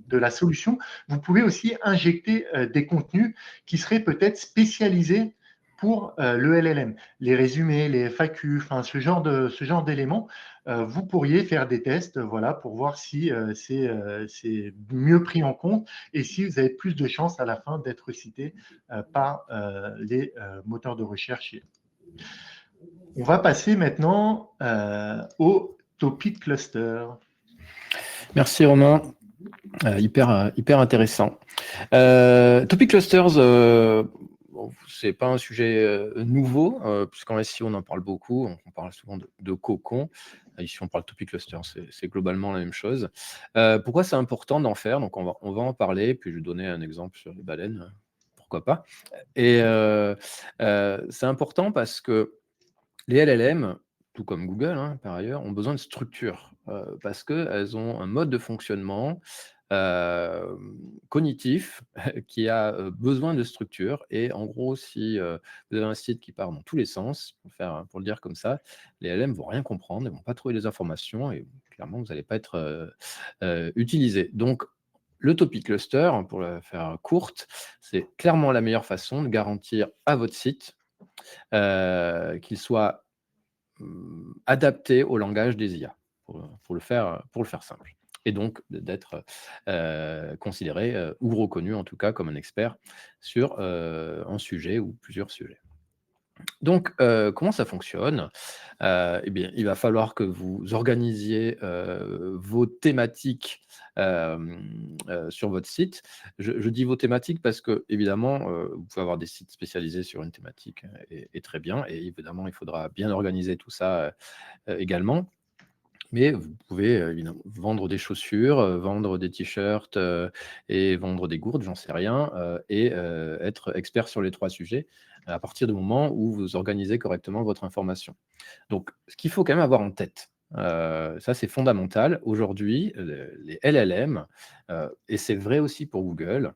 la solution, vous pouvez aussi injecter des contenus qui seraient peut-être spécialisés pour le LLM. Les résumés, les FAQ, enfin, ce genre d'éléments, vous pourriez faire des tests voilà, pour voir si c'est mieux pris en compte et si vous avez plus de chances à la fin d'être cité par les moteurs de recherche. On va passer maintenant au topic cluster. Merci Romain, hyper intéressant. Topic clusters, bon, c'est pas un sujet nouveau, puisqu'en SEO on en parle beaucoup, on parle souvent de cocon. Ici on parle de topic clusters, c'est globalement la même chose. Pourquoi c'est important d'en faire? Donc on va en parler, puis je vais donner un exemple sur les baleines, pourquoi pas. Et c'est important parce que les LLM, tout comme Google par ailleurs, ont besoin de structure parce qu'elles ont un mode de fonctionnement cognitif qui a besoin de structure. Et en gros, si vous avez un site qui part dans tous les sens, pour le dire comme ça, les LLM ne vont rien comprendre, elles ne vont pas trouver les informations et clairement, vous n'allez pas être utilisé. Donc, le topic cluster, pour la faire courte, c'est clairement la meilleure façon de garantir à votre site qu'il soit adapté au langage des IA, pour le faire simple. Et donc d'être considéré ou reconnu en tout cas comme un expert sur un sujet ou plusieurs sujets. Donc, comment ça fonctionne? Eh bien, il va falloir que vous organisiez vos thématiques sur votre site. Je dis vos thématiques parce que, évidemment, vous pouvez avoir des sites spécialisés sur une thématique et très bien. Et évidemment, il faudra bien organiser tout ça également. Mais vous pouvez évidemment vendre des chaussures, vendre des t-shirts et vendre des gourdes, j'en sais rien, et être expert sur les 3 sujets à partir du moment où vous organisez correctement votre information. Donc, ce qu'il faut quand même avoir en tête, ça c'est fondamental. Aujourd'hui, les LLM, et c'est vrai aussi pour Google,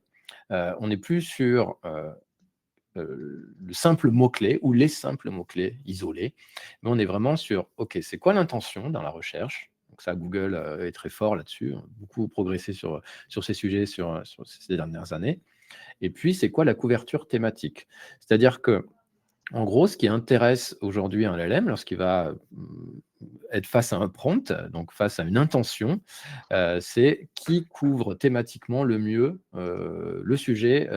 on n'est plus sur le simple mot-clé ou les simples mots-clés isolés, mais on est vraiment sur, OK, c'est quoi l'intention dans la recherche? Donc ça, Google est très fort là-dessus, beaucoup progressé sur ces sujets sur ces dernières années. Et puis, c'est quoi la couverture thématique? C'est-à-dire que en gros, ce qui intéresse aujourd'hui un LLM lorsqu'il va être face à un prompt, donc face à une intention, c'est qui couvre thématiquement le mieux le sujet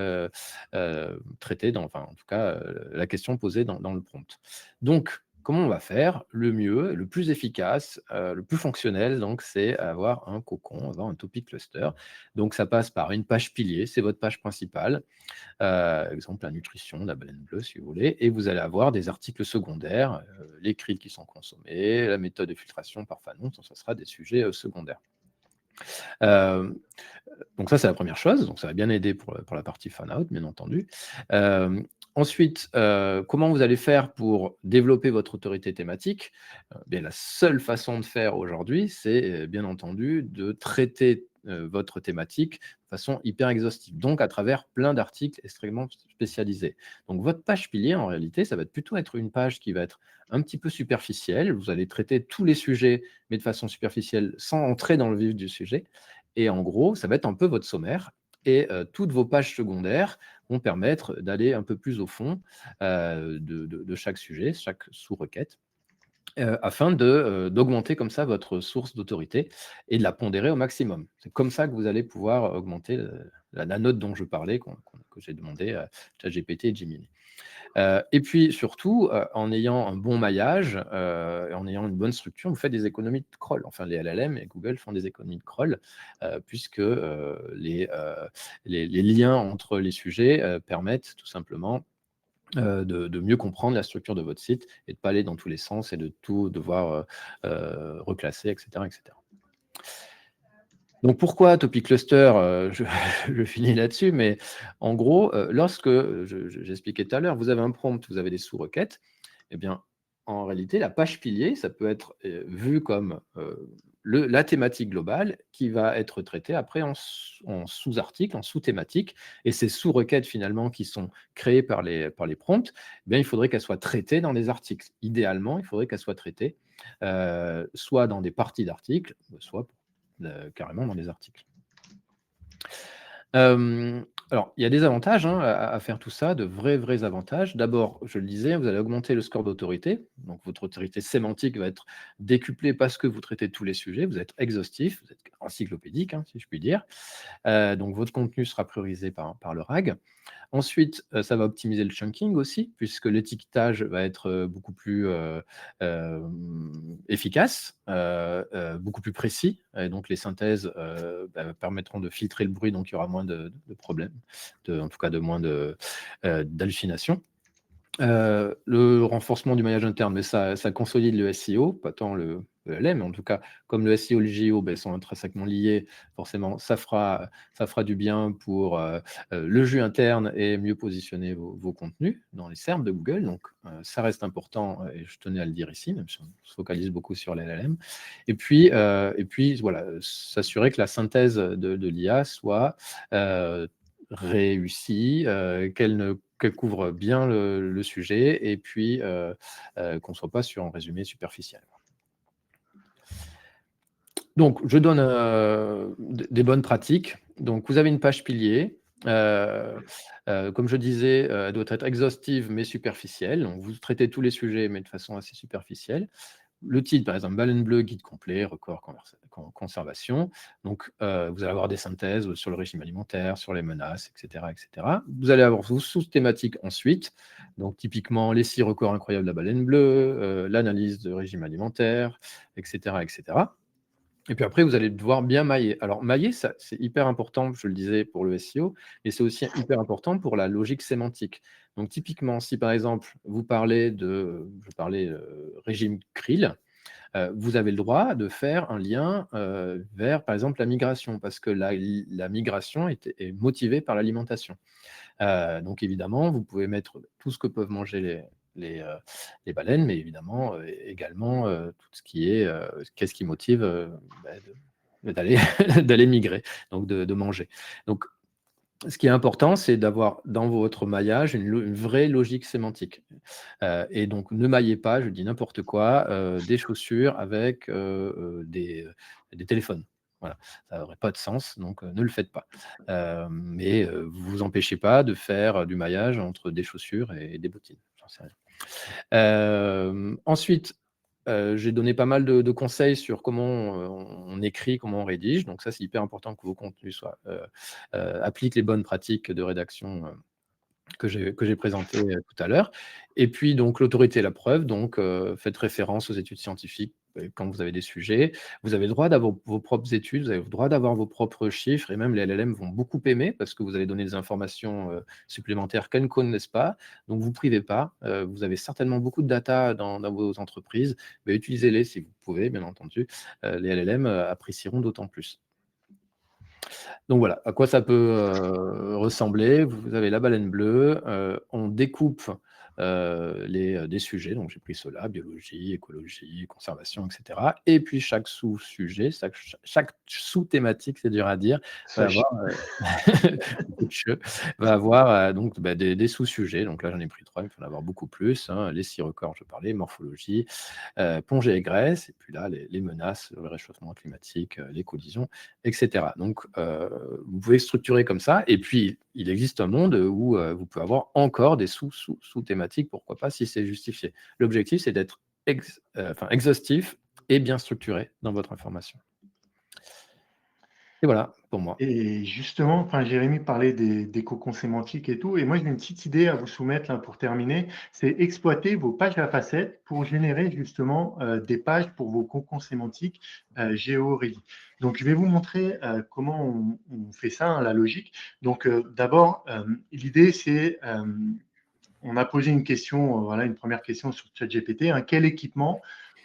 traité, enfin en tout cas la question posée dans le prompt. Donc, comment on va faire le mieux, le plus efficace, le plus fonctionnel? Donc, c'est avoir un cocon, avoir un topic cluster. Donc, ça passe par une page pilier, c'est votre page principale. Exemple, la nutrition, la baleine bleue, si vous voulez. Et vous allez avoir des articles secondaires, les krill qui sont consommés, la méthode de filtration par Fanon, ça sera des sujets secondaires. Donc ça, c'est la première chose. Donc ça va bien aider pour la partie fan-out, bien entendu. Ensuite, comment vous allez faire pour développer votre autorité thématique? Bien, la seule façon de faire aujourd'hui, c'est bien entendu de traiter votre thématique de façon hyper exhaustive, donc à travers plein d'articles extrêmement spécialisés. Donc votre page pilier, en réalité, ça va plutôt être une page qui va être un petit peu superficielle. Vous allez traiter tous les sujets, mais de façon superficielle, sans entrer dans le vif du sujet. Et en gros, ça va être un peu votre sommaire. Et toutes vos pages secondaires vont permettre d'aller un peu plus au fond de chaque sujet, chaque sous-requête, afin d'augmenter comme ça votre source d'autorité et de la pondérer au maximum. C'est comme ça que vous allez pouvoir augmenter la note dont je parlais, que j'ai demandé à ChatGPT et Gemini. Et puis surtout, en ayant un bon maillage, et en ayant une bonne structure, vous faites des économies de crawl. Enfin, les LLM et Google font des économies de crawl, puisque les liens entre les sujets permettent tout simplement de mieux comprendre la structure de votre site et de ne pas aller dans tous les sens et de tout devoir reclasser, etc., etc. Donc pourquoi Topic Cluster? Je finis là-dessus, mais en gros, lorsque, j'expliquais tout à l'heure, vous avez un prompt, vous avez des sous-requêtes, eh bien, en réalité, la page pilier, ça peut être vu comme la thématique globale qui va être traitée après en sous-articles, en sous-thématiques, et ces sous-requêtes finalement qui sont créées par les prompts, eh bien, il faudrait qu'elles soient traitées dans des articles. Idéalement, il faudrait qu'elles soient traitées soit dans des parties d'articles, soit carrément dans les articles. Alors, il y a des avantages à faire tout ça, de vrais avantages. D'abord, je le disais, vous allez augmenter le score d'autorité. Donc, votre autorité sémantique va être décuplée parce que vous traitez tous les sujets. Vous êtes exhaustif, vous êtes encyclopédique, si je puis dire. Donc, votre contenu sera priorisé par le RAG. Ensuite, ça va optimiser le chunking aussi, puisque l'étiquetage va être beaucoup plus efficace, beaucoup plus précis. Et donc, les synthèses permettront de filtrer le bruit, donc il y aura moins de problèmes, en tout cas de moins d'hallucinations. Le renforcement du maillage interne, mais ça consolide le SEO, pas tant le LM, mais en tout cas, comme le SEO et le JO sont intrinsèquement liés, forcément, ça fera du bien pour le jus interne et mieux positionner vos contenus dans les SERP de Google. Donc, ça reste important et je tenais à le dire ici, même si on se focalise beaucoup sur l'LLM. Et puis voilà, s'assurer que la synthèse de l'IA soit réussie, qu'elle couvre bien le sujet et puis qu'on ne soit pas sur un résumé superficiel. Donc, je donne des bonnes pratiques. Donc, vous avez une page pilier. Comme je disais, elle doit être exhaustive mais superficielle. Donc, vous traitez tous les sujets mais de façon assez superficielle. Le titre, par exemple, baleine bleue, guide complet, record conservation. Donc, vous allez avoir des synthèses sur le régime alimentaire, sur les menaces, etc., etc. Vous allez avoir vos sous-thématiques ensuite. Donc, typiquement, les 6 records incroyables de la baleine bleue, l'analyse de régime alimentaire, etc., etc. Et puis après, vous allez devoir bien mailler. Alors, mailler, c'est hyper important, je le disais, pour le SEO, et c'est aussi hyper important pour la logique sémantique. Donc, typiquement, si par exemple, je parlais régime krill, vous avez le droit de faire un lien vers, par exemple, la migration, parce que la migration est motivée par l'alimentation. Donc, évidemment, vous pouvez mettre tout ce que peuvent manger les baleines, mais évidemment également tout ce qui est qu'est-ce qui motive d'aller migrer, donc de manger. Donc, ce qui est important, c'est d'avoir dans votre maillage une vraie logique sémantique. Et donc, ne maillez pas, je dis n'importe quoi, des chaussures avec des téléphones. Voilà, ça n'aurait pas de sens, donc ne le faites pas. Mais vous ne vous empêchez pas de faire du maillage entre des chaussures et des bottines. J'en sais rien. Ensuite, j'ai donné pas mal de conseils sur comment on écrit, comment on rédige. Donc ça, c'est hyper important que vos contenus appliquent les bonnes pratiques de rédaction que j'ai présenté tout à l'heure. Et puis, donc, l'autorité et la preuve. Donc, faites référence aux études scientifiques quand vous avez des sujets. Vous avez le droit d'avoir vos propres études, vous avez le droit d'avoir vos propres chiffres, et même les LLM vont beaucoup aimer parce que vous allez donner des informations supplémentaires qu'elles ne connaissent pas. Donc, vous ne privez pas. Vous avez certainement beaucoup de data dans vos entreprises, mais utilisez-les si vous pouvez, bien entendu. Les LLM apprécieront d'autant plus. Donc voilà, à quoi ça peut ressembler. Vous avez la baleine bleue, on découpe des sujets, donc j'ai pris cela, biologie, écologie, conservation, et cetera. Et puis chaque sous-sujet, chaque sous-thématique, c'est dur à dire, va Sachez. avoir beaucoup de che, va avoir donc des sous-sujets. Donc là, j'en ai pris 3, il faut en avoir beaucoup plus, hein. Les 6 records, je parlais, morphologie, plongée et graisse, et puis là, les menaces, le réchauffement climatique, les collisions, et cetera. Donc, vous pouvez structurer comme ça. Et puis, il existe un monde où vous pouvez avoir encore des sous-thématiques, pourquoi pas, si c'est justifié. L'objectif, c'est d'être exhaustif et bien structuré dans votre information. Et voilà, pour moi. Et justement, enfin, Jérémy parlait des cocons sémantiques et tout, et moi j'ai une petite idée à vous soumettre là, pour terminer, c'est exploiter vos pages à facettes pour générer justement des pages pour vos cocons sémantiques GeoReady. Donc je vais vous montrer comment on fait ça, hein, la logique. Donc d'abord, l'idée c'est, on a posé une question, voilà, une première question sur ChatGPT, hein, quel équipement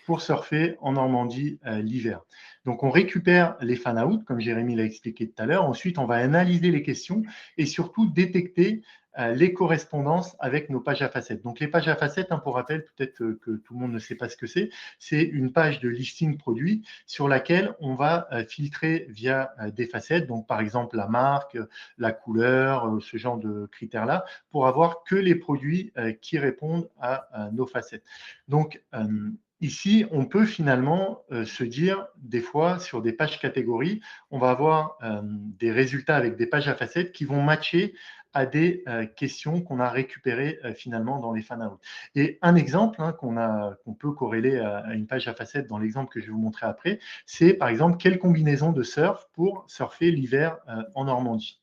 pour surfer en Normandie l'hiver. Donc, on récupère les fan-out, comme Jérémy l'a expliqué tout à l'heure. Ensuite, on va analyser les questions et surtout détecter les correspondances avec nos pages à facettes. Donc, les pages à facettes, hein, pour rappel, peut-être que tout le monde ne sait pas ce que c'est une page de listing produit sur laquelle on va filtrer via des facettes, donc par exemple la marque, la couleur, ce genre de critères-là, pour avoir que les produits qui répondent à nos facettes. Donc, ici, on peut finalement se dire, des fois, sur des pages catégories, on va avoir des résultats avec des pages à facettes qui vont matcher à des questions qu'on a récupérées finalement dans les fan-out. Et un exemple, hein, qu'on peut corréler à une page à facettes dans l'exemple que je vais vous montrer après, c'est par exemple quelle combinaison de surf pour surfer l'hiver en Normandie.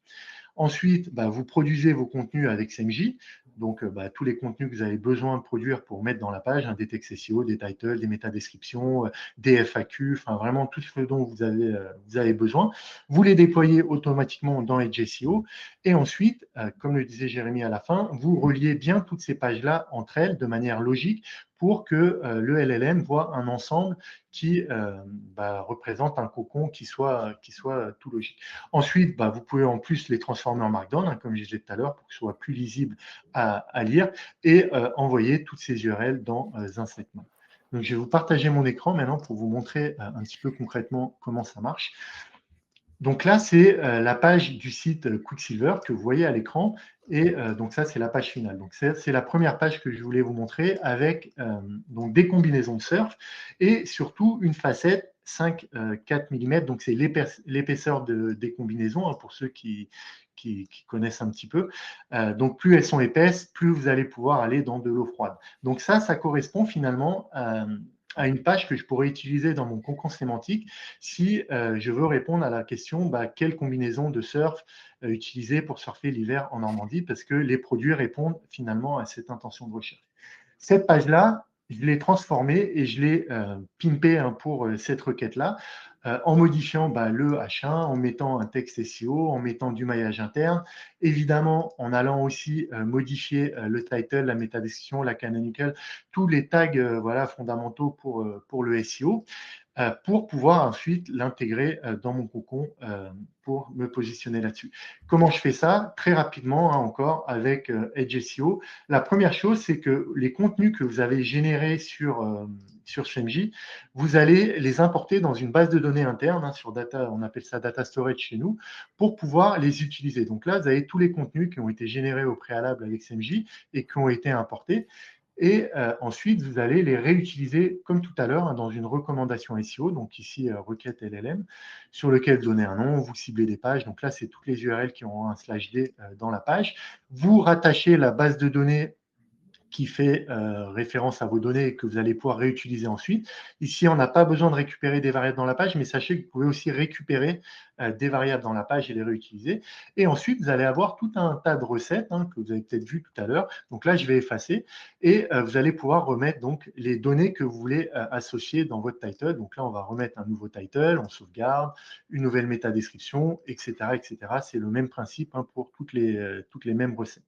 Ensuite, vous produisez vos contenus avec SEMJ, donc tous les contenus que vous avez besoin de produire pour mettre dans la page, hein, des textes SEO, des titles, des métadescriptions, des FAQ, enfin vraiment tout ce dont vous avez besoin. Vous les déployez automatiquement dans Edge SEO. Et ensuite, comme le disait Jérémy à la fin, vous reliez bien toutes ces pages-là entre elles de manière logique pour que le LLM voit un ensemble qui représente un cocon qui soit tout logique. Ensuite, vous pouvez en plus les transformer en Markdown, hein, comme je disais tout à l'heure, pour que ce soit plus lisible à lire, et envoyer toutes ces URL dans un segment. Donc, je vais vous partager mon écran maintenant pour vous montrer un petit peu concrètement comment ça marche. Donc là, c'est la page du site Quicksilver que vous voyez à l'écran. Et donc ça, c'est la page finale. Donc c'est la première page que je voulais vous montrer avec donc des combinaisons de surf et surtout une facette 5,4 mm. Donc c'est l'épaisseur des combinaisons, hein, pour ceux qui connaissent un petit peu. Donc plus elles sont épaisses, plus vous allez pouvoir aller dans de l'eau froide. Donc ça correspond finalement à une page que je pourrais utiliser dans mon concours sémantique si je veux répondre à la question quelle combinaison de surf utiliser pour surfer l'hiver en Normandie, parce que les produits répondent finalement à cette intention de recherche. Cette page-là, je l'ai transformée et je l'ai pimpée, hein, pour cette requête-là, en modifiant le H1, en mettant un texte SEO, en mettant du maillage interne, évidemment en allant aussi modifier le title, la métadescription, la canonical, tous les tags voilà, fondamentaux pour le SEO, pour pouvoir ensuite l'intégrer dans mon cocon pour me positionner là-dessus. Comment je fais ça? Très rapidement, hein, encore, avec Edge SEO. La première chose, c'est que les contenus que vous avez générés sur SEMJ, vous allez les importer dans une base de données interne, hein, sur data, on appelle ça data storage chez nous, pour pouvoir les utiliser. Donc là, vous avez tous les contenus qui ont été générés au préalable avec SEMJ et qui ont été importés. Et ensuite, vous allez les réutiliser comme tout à l'heure, hein, dans une recommandation SEO, donc ici requête LLM, sur lequel vous donnez un nom, vous ciblez des pages. Donc là, c'est toutes les URL qui ont un /d dans la page. Vous rattachez la base de données qui fait référence à vos données et que vous allez pouvoir réutiliser ensuite. Ici, on n'a pas besoin de récupérer des variables dans la page, mais sachez que vous pouvez aussi récupérer des variables dans la page et les réutiliser. Et ensuite, vous allez avoir tout un tas de recettes que vous avez peut-être vu tout à l'heure. Donc là, je vais effacer et vous allez pouvoir remettre donc les données que vous voulez associer dans votre title. Donc là, on va remettre un nouveau title, on sauvegarde, une nouvelle métadescription, etc., etc. C'est le même principe pour toutes les mêmes recettes.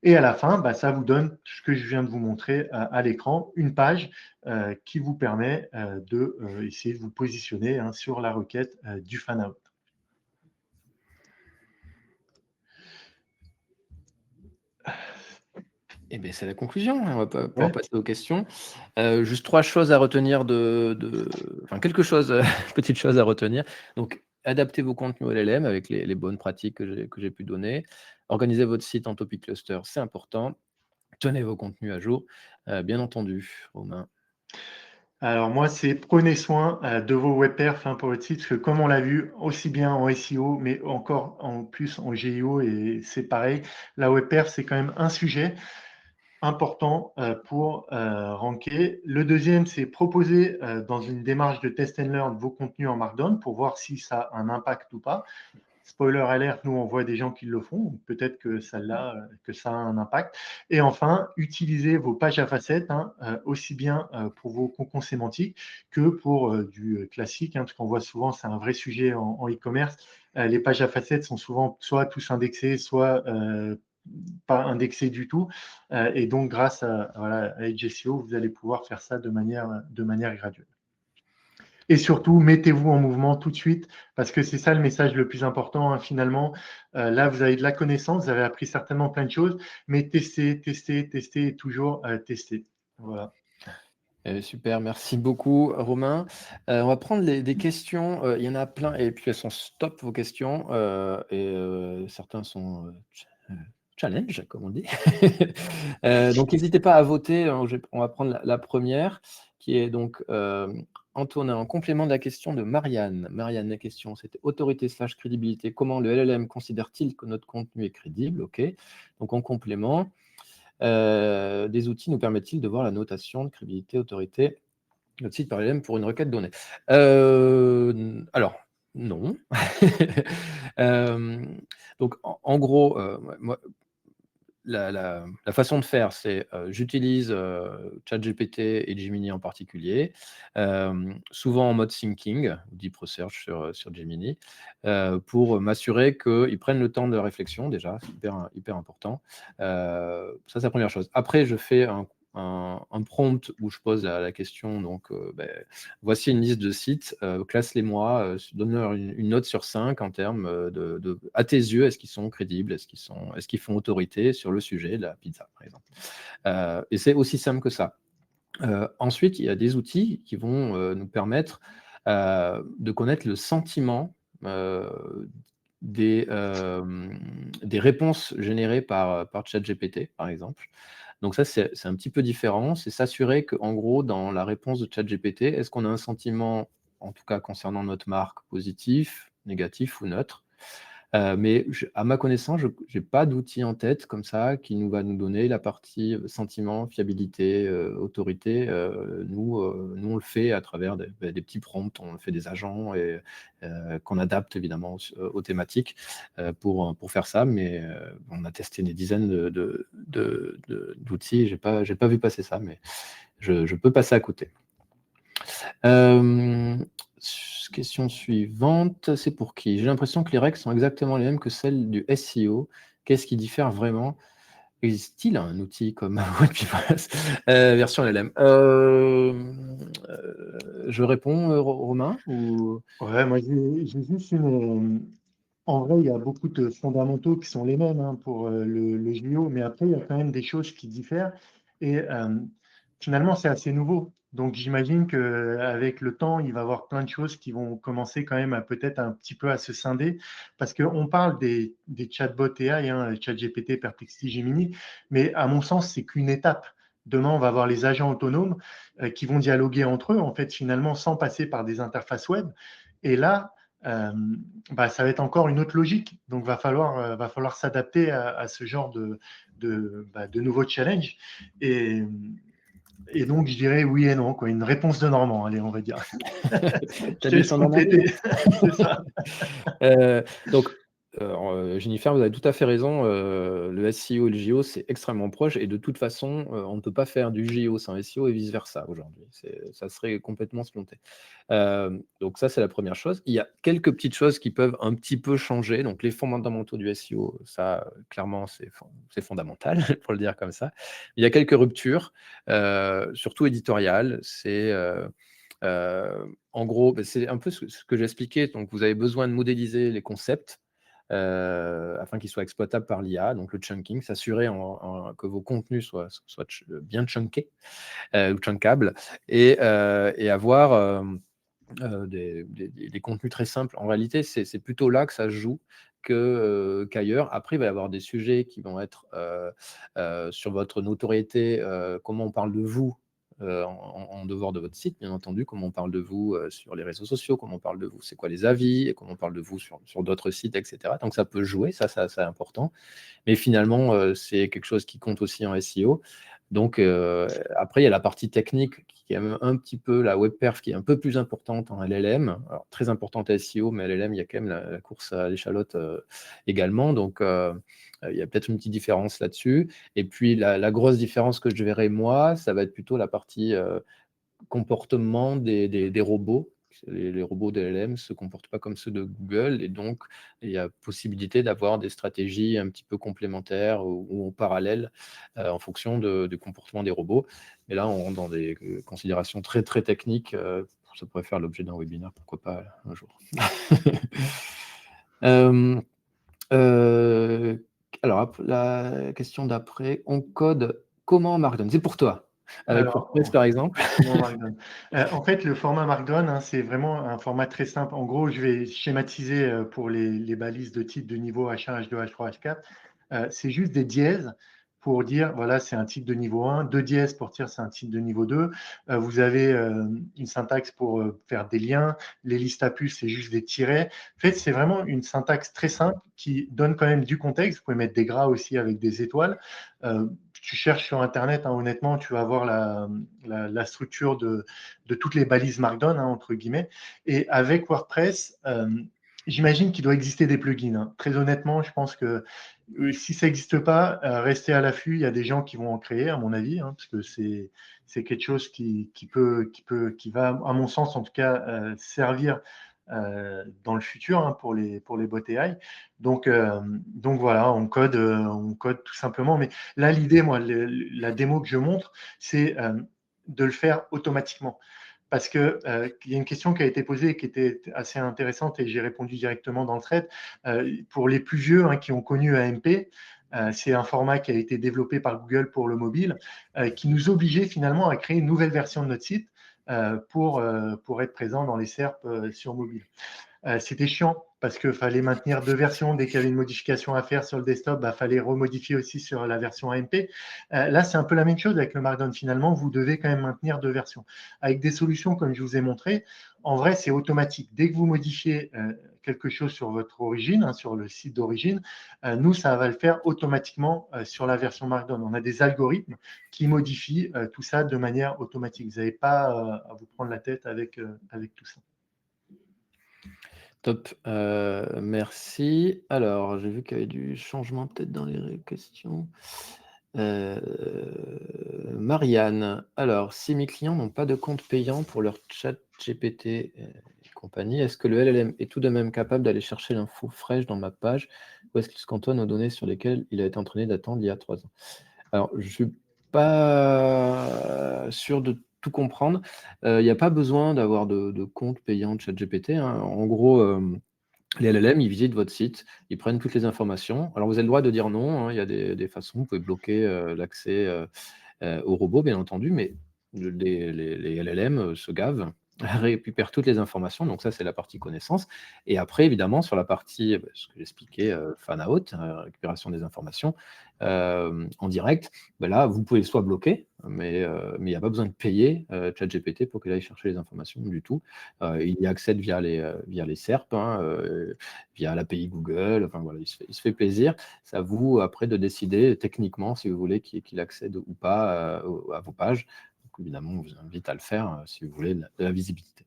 Et à la fin, ça vous donne ce que je viens de vous montrer à l'écran, une page qui vous permet de essayer de vous positionner sur la requête du fan-out. Eh bien, c'est la conclusion. On va pouvoir passer aux questions. Juste 3 choses à retenir enfin, quelque chose, petites choses à retenir. Donc, adaptez vos contenus au LLM avec les bonnes pratiques que j'ai pu donner. Organisez votre site en topic cluster, c'est important. Tenez vos contenus à jour, bien entendu, Romain. Alors moi, c'est prenez soin de vos web perfs pour votre site, parce que comme on l'a vu, aussi bien en SEO, mais encore en plus en GEO, et c'est pareil, la web perf, c'est quand même un sujet important pour ranker. Le deuxième, c'est proposer dans une démarche de test and learn vos contenus en Markdown pour voir si ça a un impact ou pas. Spoiler alert, nous, on voit des gens qui le font. Peut-être que ça a un impact. Et enfin, utilisez vos pages à facettes, aussi bien pour vos concours sémantiques que pour du classique, parce qu'on voit souvent, c'est un vrai sujet en e-commerce. Les pages à facettes sont souvent soit tous indexés, soit pas indexés du tout. Et donc, grâce à Edge SEO, vous allez pouvoir faire ça de manière graduelle. Et surtout, mettez-vous en mouvement tout de suite, parce que c'est ça le message le plus important, finalement. Là, vous avez de la connaissance, vous avez appris certainement plein de choses, mais testez, testez, testez et toujours testez. Voilà. Super, merci beaucoup, Romain. On va prendre des questions. Il y en a plein, et puis elles sont stop, vos questions. Certains sont challenge, comme on dit. Donc, n'hésitez pas à voter. On va prendre la première, qui est donc Antonin, en complément de la question de Marianne. Marianne, la question, c'était autorité/crédibilité. Comment le LLM considère-t-il que notre contenu est crédible? OK. Donc, en complément, des outils nous permettent-ils de voir la notation de crédibilité, autorité, notre site par LLM pour une requête donnée? Alors, non. Donc, en gros, moi, la façon de faire, c'est j'utilise ChatGPT et Gemini en particulier, souvent en mode thinking, deep research sur Gemini, pour m'assurer qu'ils prennent le temps de réflexion déjà, c'est hyper important. Ça, c'est la première chose. Après, je fais un prompt où je pose la question, donc voici une liste de sites, classe-les-moi, donne-leur une note sur 5 en termes à tes yeux, est-ce qu'ils sont crédibles, est-ce qu'ils font autorité sur le sujet de la pizza, par exemple. Et c'est aussi simple que ça. Ensuite, il y a des outils qui vont nous permettre de connaître le sentiment des réponses générées par ChatGPT, par exemple. Donc ça, c'est un petit peu différent. C'est s'assurer qu'en gros, dans la réponse de ChatGPT, est-ce qu'on a un sentiment, en tout cas concernant notre marque, positif, négatif ou neutre? Mais à ma connaissance, je n'ai pas d'outil en tête comme ça qui va nous donner la partie sentiment, fiabilité, autorité. Nous, on le fait à travers des petits prompts, on fait des agents et qu'on adapte évidemment aux thématiques pour faire ça. Mais on a testé des dizaines d'outils. J'ai pas vu passer ça, mais je peux passer à côté. Question suivante, c'est pour qui? J'ai l'impression que les règles sont exactement les mêmes que celles du SEO. Qu'est-ce qui diffère vraiment? Existe-t-il un outil comme WordPress version LLM? Je réponds, Romain, ou... Ouais, moi, j'ai juste en vrai, il y a beaucoup de fondamentaux qui sont les mêmes pour le JO, mais après, il y a quand même des choses qui diffèrent. Et finalement, c'est assez nouveau. Donc, j'imagine qu'avec le temps, il va y avoir plein de choses qui vont commencer quand même à peut-être un petit peu à se scinder. Parce qu'on parle des chatbots AI, ChatGPT, Perplexity, Gemini, mais à mon sens, c'est qu'une étape. Demain, on va avoir les agents autonomes qui vont dialoguer entre eux, en fait, finalement, sans passer par des interfaces web. Et là, ça va être encore une autre logique. Donc, va falloir s'adapter à ce genre de nouveaux challenges. Et donc, je dirais oui et non, quoi. Une réponse de Normand, allez, on va dire. Je te laisse T'habites en Normandie? compléter. C'est ça. Donc, Jennifer, vous avez tout à fait raison. Le SEO et le JO, c'est extrêmement proche. Et de toute façon, on ne peut pas faire du JO sans SEO et vice-versa aujourd'hui. Ça serait complètement se monter. Donc ça, c'est la première chose. Il y a quelques petites choses qui peuvent un petit peu changer. Donc les fondamentaux du SEO, ça, clairement, c'est fondamental, pour le dire comme ça. Il y a quelques ruptures, surtout éditoriales. En gros, c'est un peu ce que j'expliquais. Donc vous avez besoin de modéliser les concepts afin qu'ils soient exploitables par l'IA. Donc le chunking, s'assurer que vos contenus soient bien chunkés ou chunkables et avoir des contenus très simples. En réalité, c'est plutôt là que ça se joue qu'ailleurs. Après, il va y avoir des sujets qui vont être sur votre notoriété, comment on parle de vous en dehors de votre site, bien entendu, comment on parle de vous sur les réseaux sociaux, comment on parle de vous, c'est quoi les avis, et comment on parle de vous sur d'autres sites, etc. Donc ça peut jouer, ça c'est important. Mais finalement, c'est quelque chose qui compte aussi en SEO. Donc, après, il y a la partie technique qui est un petit peu la web perf qui est un peu plus importante en LLM. Alors, très importante à SEO, mais LLM, il y a quand même la course à l'échalote également. Donc, il y a peut-être une petite différence là-dessus. Et puis, la grosse différence que je verrai, moi, ça va être plutôt la partie comportement des robots. Les robots de LLM ne se comportent pas comme ceux de Google et donc il y a possibilité d'avoir des stratégies un petit peu complémentaires ou en parallèle en fonction du comportement des robots. Mais là, on rentre dans des considérations très très techniques. Ça pourrait faire l'objet d'un webinaire, pourquoi pas un jour. Euh, euh, alors, la question d'après, on code comment Markdown? C'est pour toi, avec WordPress Alors, par exemple. comment Markdown? En fait, le format Markdown, hein, c'est vraiment un format très simple. En gros, je vais schématiser pour les balises de type de niveau H1, H2, H3, H4. C'est juste des dièses pour dire, voilà, c'est un type de niveau 1, deux dièses pour dire c'est un type de niveau 2. Vous avez une syntaxe pour faire des liens. Les listes à puces, c'est juste des tirets. En fait, c'est vraiment une syntaxe très simple qui donne quand même du contexte. Vous pouvez mettre des gras aussi avec des étoiles. Tu cherches sur Internet, hein, honnêtement, tu vas avoir la structure de toutes les balises Markdown, hein, entre guillemets. Et avec WordPress, j'imagine qu'il doit exister des plugins, hein. Très honnêtement, je pense que si ça n'existe pas, restez à l'affût. Il y a des gens qui vont en créer, à mon avis, hein, parce que c'est quelque chose qui va, à mon sens, en tout cas, servir dans le futur, hein, pour les bots AI. Donc voilà, on code tout simplement. Mais là, l'idée, moi, la démo que je montre, c'est de le faire automatiquement. Parce qu'il y a une question qui a été posée qui était assez intéressante et j'ai répondu directement dans le thread. Pour les plus vieux, hein, qui ont connu AMP, c'est un format qui a été développé par Google pour le mobile, qui nous obligeait finalement à créer une nouvelle version de notre site pour être présent dans les SERP sur mobile. C'était chiant parce qu'il fallait maintenir deux versions. Dès qu'il y avait une modification à faire sur le desktop, il fallait remodifier aussi sur la version AMP. Là, c'est un peu la même chose avec le Markdown. Finalement, vous devez quand même maintenir deux versions. Avec des solutions comme je vous ai montré, en vrai, c'est automatique. Dès que vous modifiez quelque chose sur votre origine, hein, sur le site d'origine, nous, ça va le faire automatiquement sur la version Markdown. On a des algorithmes qui modifient tout ça de manière automatique. Vous n'avez pas à vous prendre la tête avec tout ça. Top, merci. Alors, j'ai vu qu'il y avait du changement peut-être dans les questions. Marianne, alors, si mes clients n'ont pas de compte payant pour leur chat GPT et compagnie, est-ce que le LLM est tout de même capable d'aller chercher l'info fraîche dans ma page ou est-ce qu'il se cantonne aux données sur lesquelles il a été entraîné d'attendre il y a 3 ans? Alors, je ne suis pas sûr de tout comprendre. Il n'y a pas besoin d'avoir de compte payant de ChatGPT, hein. En gros, les LLM, ils visitent votre site, ils prennent toutes les informations. Alors, vous avez le droit de dire non, hein, il y a des façons, vous pouvez bloquer l'accès au robot, bien entendu, mais les LLM se gavent récupère toutes les informations. Donc ça, c'est la partie connaissance. Et après, évidemment, sur la partie, ce que j'expliquais, fan-out, récupération des informations en direct, là, vous pouvez soit bloquer, mais il n'y a pas besoin de payer ChatGPT pour qu'il aille chercher les informations du tout. Il y accède via les SERP, via l'API Google. Enfin, voilà, il se fait plaisir. C'est à vous, après, de décider techniquement si vous voulez qu'il accède ou pas à vos pages. Donc, évidemment, on vous invite à le faire si vous voulez de la visibilité.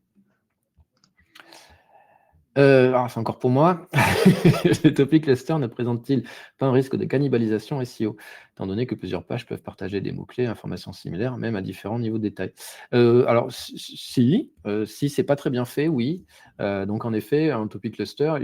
Alors c'est encore pour moi. Le topic cluster ne présente-t-il pas un risque de cannibalisation SEO, étant donné que plusieurs pages peuvent partager des mots-clés, informations similaires, même à différents niveaux de détail? Alors si c'est pas très bien fait, oui. Donc en effet, un topic cluster,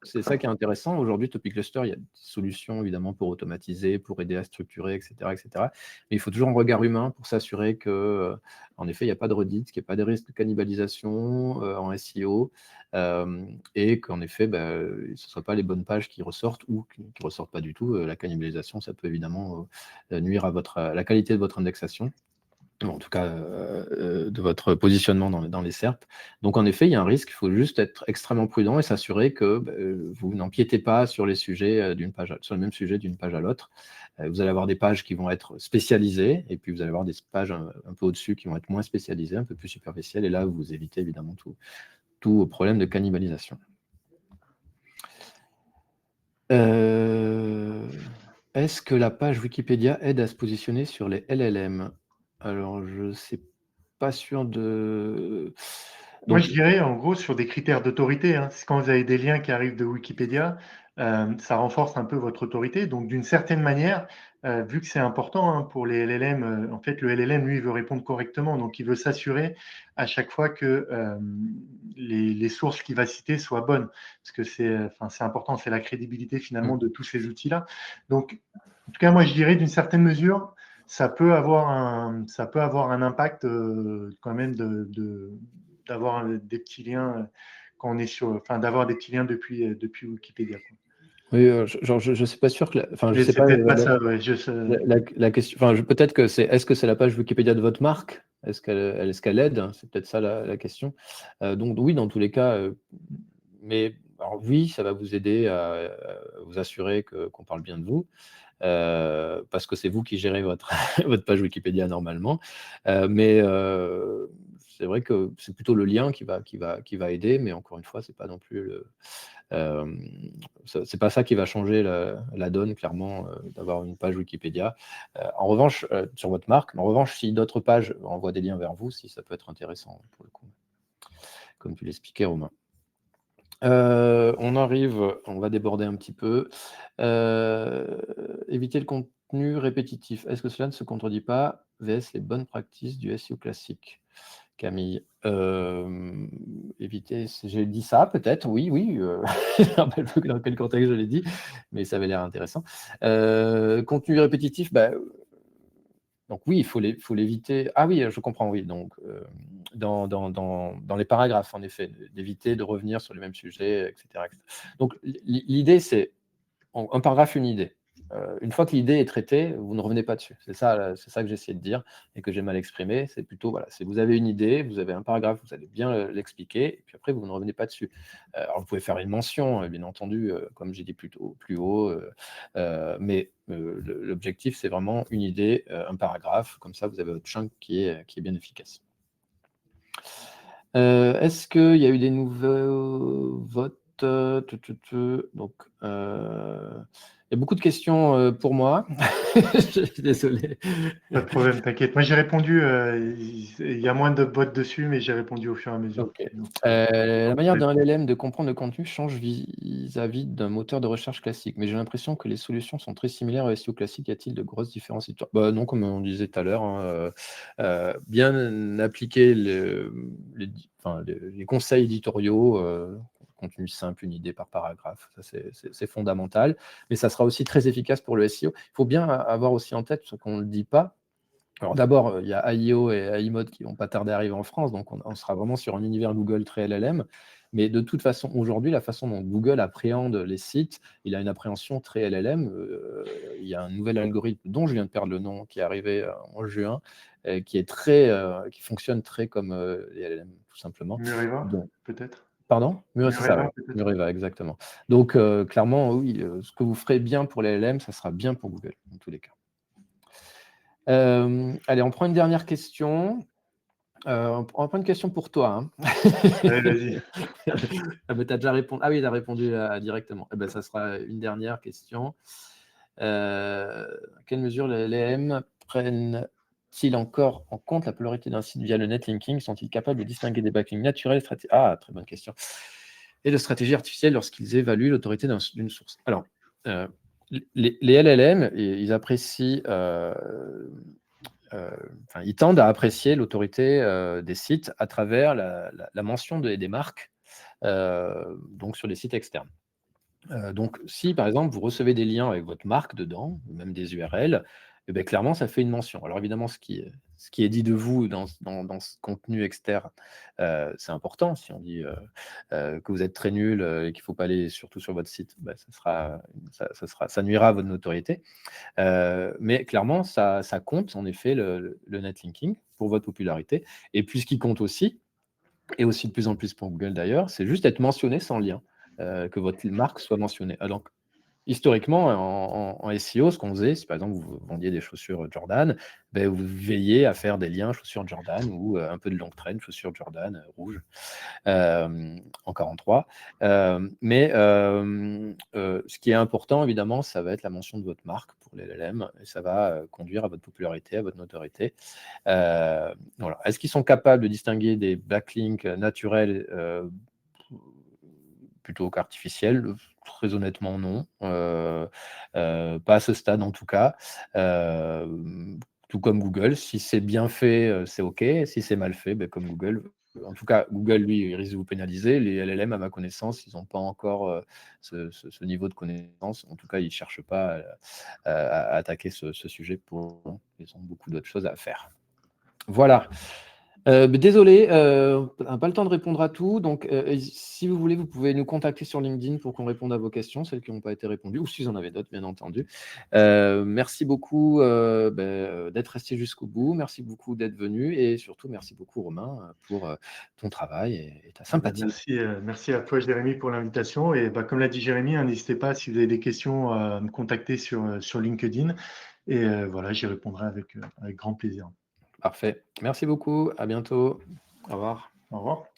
c'est ça qui est intéressant. Aujourd'hui, topic cluster, il y a des solutions évidemment pour automatiser, pour aider à structurer, etc., etc. Mais il faut toujours un regard humain pour s'assurer que, en effet, il n'y a pas de redite, qu'il n'y a pas de risque de cannibalisation en SEO. Et qu'en effet, ce ne soient pas les bonnes pages qui ressortent ou qui ne ressortent pas du tout. La cannibalisation, ça peut évidemment nuire à la qualité de votre indexation, en tout cas de votre positionnement dans les SERP. Donc en effet, il y a un risque, il faut juste être extrêmement prudent et s'assurer que vous n'empiétez pas sur les sujets sur le même sujet d'une page à l'autre. Vous allez avoir des pages qui vont être spécialisées, et puis vous allez avoir des pages un peu au-dessus qui vont être moins spécialisées, un peu plus superficielles, et là, vous évitez évidemment tout problème de cannibalisation. Est-ce que la page Wikipédia aide à se positionner sur les LLM? Alors, je ne sais pas sûr de... Moi, Donc, je dirais en gros sur des critères d'autorité. C'est quand vous avez des liens qui arrivent de Wikipédia, ça renforce un peu votre autorité. Donc, d'une certaine manière, vu que c'est important pour les LLM, en fait, le LLM, lui, il veut répondre correctement. Donc, il veut s'assurer à chaque fois que les sources qu'il va citer soient bonnes. Parce que c'est important, c'est la crédibilité finalement de tous ces outils-là. Donc, en tout cas, moi, je dirais d'une certaine mesure, ça peut avoir un impact quand même d'avoir des petits liens quand on est d'avoir des petits liens depuis Wikipédia, quoi. oui, je suis pas sûr que... Enfin, je Mais sais c'est pas... peut-être pas ça, ouais, La question, enfin, peut-être que est-ce que c'est la page Wikipédia de votre marque? Est-ce qu'elle aide? C'est peut-être ça la question. Donc oui, dans tous les cas, mais alors, oui, ça va vous aider à vous assurer qu'on parle bien de vous, parce que c'est vous qui gérez votre, votre page Wikipédia normalement. Mais c'est vrai que c'est plutôt le lien qui va aider, mais encore une fois, c'est pas non plus c'est pas ça qui va changer la donne, clairement, d'avoir une page Wikipédia. En revanche, sur votre marque, en revanche, si d'autres pages envoient des liens vers vous, si ça peut être intéressant pour le coup, comme tu l'expliquais, Romain. On va déborder un petit peu. Éviter le contenu répétitif. Est-ce que cela ne se contredit pas vs les bonnes pratiques du SEO classique? Camille, éviter, j'ai dit ça peut-être, oui, je ne me rappelle plus dans quel contexte je l'ai dit, mais ça avait l'air intéressant. Contenu répétitif, donc oui, il faut l'éviter. Ah oui, je comprends, oui. Donc, dans les paragraphes, en effet, d'éviter de revenir sur les mêmes sujets, etc., etc. Donc, l'idée, c'est un paragraphe, une idée. Une fois que l'idée est traitée, vous ne revenez pas dessus. C'est ça que j'ai essayé de dire et que j'ai mal exprimé. C'est plutôt, voilà, c'est vous avez une idée, vous avez un paragraphe, vous allez bien l'expliquer, et puis après, vous ne revenez pas dessus. Alors, vous pouvez faire une mention, bien entendu, comme j'ai dit plus haut, mais l'objectif, c'est vraiment une idée, un paragraphe. Comme ça, vous avez votre chunk qui est bien efficace. Est-ce qu'il y a eu des nouveaux votes? Donc, il y a beaucoup de questions pour moi. Je suis désolé. pas de problème, t'inquiète. Moi, j'ai répondu, il y a moins de bots dessus, mais j'ai répondu au fur et à mesure. Ok. Donc, La manière d'un LLM de comprendre le contenu change vis-à-vis d'un moteur de recherche classique, mais j'ai l'impression que les solutions sont très similaires au SEO classique. Y a-t-il de grosses différences? Non, comme on disait tout à l'heure, bien appliquer les conseils éditoriaux, contenu simple, une idée par paragraphe, ça c'est fondamental, mais ça sera aussi très efficace pour le SEO. Il faut bien avoir aussi en tête ce qu'on ne dit pas. Alors d'abord, il y a AIO et AIMod qui vont pas tarder à arriver en France, donc on sera vraiment sur un univers Google très LLM. Mais de toute façon, aujourd'hui, la façon dont Google appréhende les sites, il a une appréhension très LLM. Il y a un nouvel algorithme dont je viens de perdre le nom qui est arrivé en juin, qui fonctionne très comme les LLM, tout simplement. Mureva, Donc, peut-être? pardon? C'est ça, Mureva, ouais. peut-être? Mureva, exactement. Donc, clairement, oui, ce que vous ferez bien pour les LLM, ça sera bien pour Google, dans tous les cas. Allez, on prend une dernière question. On prend une question pour toi. Allez, vas-y. Ah, mais tu as déjà répondu. Ah oui, tu as répondu directement. Eh ben, ça sera une dernière question. À quelle mesure les LLM prennent-ils encore en compte la polarité d'un site via le netlinking? Sont-ils capables de distinguer des backlinks naturels? Ah, très bonne question. Et de stratégies artificielles lorsqu'ils évaluent l'autorité d'une source. Alors, les LLM, ils apprécient ils tendent à apprécier l'autorité des sites à travers la mention des marques donc sur les sites externes. Donc si par exemple vous recevez des liens avec votre marque dedans, ou même des URL, eh beh, clairement ça fait une mention. Alors évidemment ce qui est dit de vous dans ce contenu externe, c'est important. Si on dit, que vous êtes très nul, et qu'il ne faut pas aller surtout sur votre site, bah, ça nuira à votre notoriété. Mais clairement, ça compte en effet le netlinking pour votre popularité. Et puis ce qui compte aussi, et aussi de plus en plus pour Google d'ailleurs, c'est juste être mentionné sans lien, que votre marque soit mentionnée. Alors historiquement, en SEO, ce qu'on faisait, si par exemple vous vendiez des chaussures Jordan, ben, vous veilliez à faire des liens chaussures Jordan ou un peu de long traîne, chaussures Jordan rouges en 43. Ce qui est important, évidemment, ça va être la mention de votre marque pour les LLM et ça va conduire à votre popularité, à votre notoriété. Voilà. Est-ce qu'ils sont capables de distinguer des backlinks naturels plutôt qu'artificiels? Très honnêtement, non. Pas à ce stade, en tout cas. Tout comme Google, si c'est bien fait, c'est OK. Si c'est mal fait, ben, comme Google. En tout cas, Google, lui, il risque de vous pénaliser. Les LLM, à ma connaissance, ils n'ont pas encore ce niveau de connaissance. En tout cas, ils ne cherchent pas à attaquer ce sujet ils ont beaucoup d'autres choses à faire. Voilà. Désolé, on n'a pas le temps de répondre à tout. Donc, si vous voulez, vous pouvez nous contacter sur LinkedIn pour qu'on réponde à vos questions, celles qui n'ont pas été répondues, ou si vous en avez d'autres, bien entendu. Merci beaucoup d'être resté jusqu'au bout. Merci beaucoup d'être venu. Et surtout, merci beaucoup, Romain, pour ton travail et ta sympathie. Merci à toi, Jérémy, pour l'invitation. Et comme l'a dit Jérémy, n'hésitez pas, si vous avez des questions, à me contacter sur LinkedIn. Et voilà, j'y répondrai avec grand plaisir. Parfait. Merci beaucoup. À bientôt. Au revoir. Au revoir.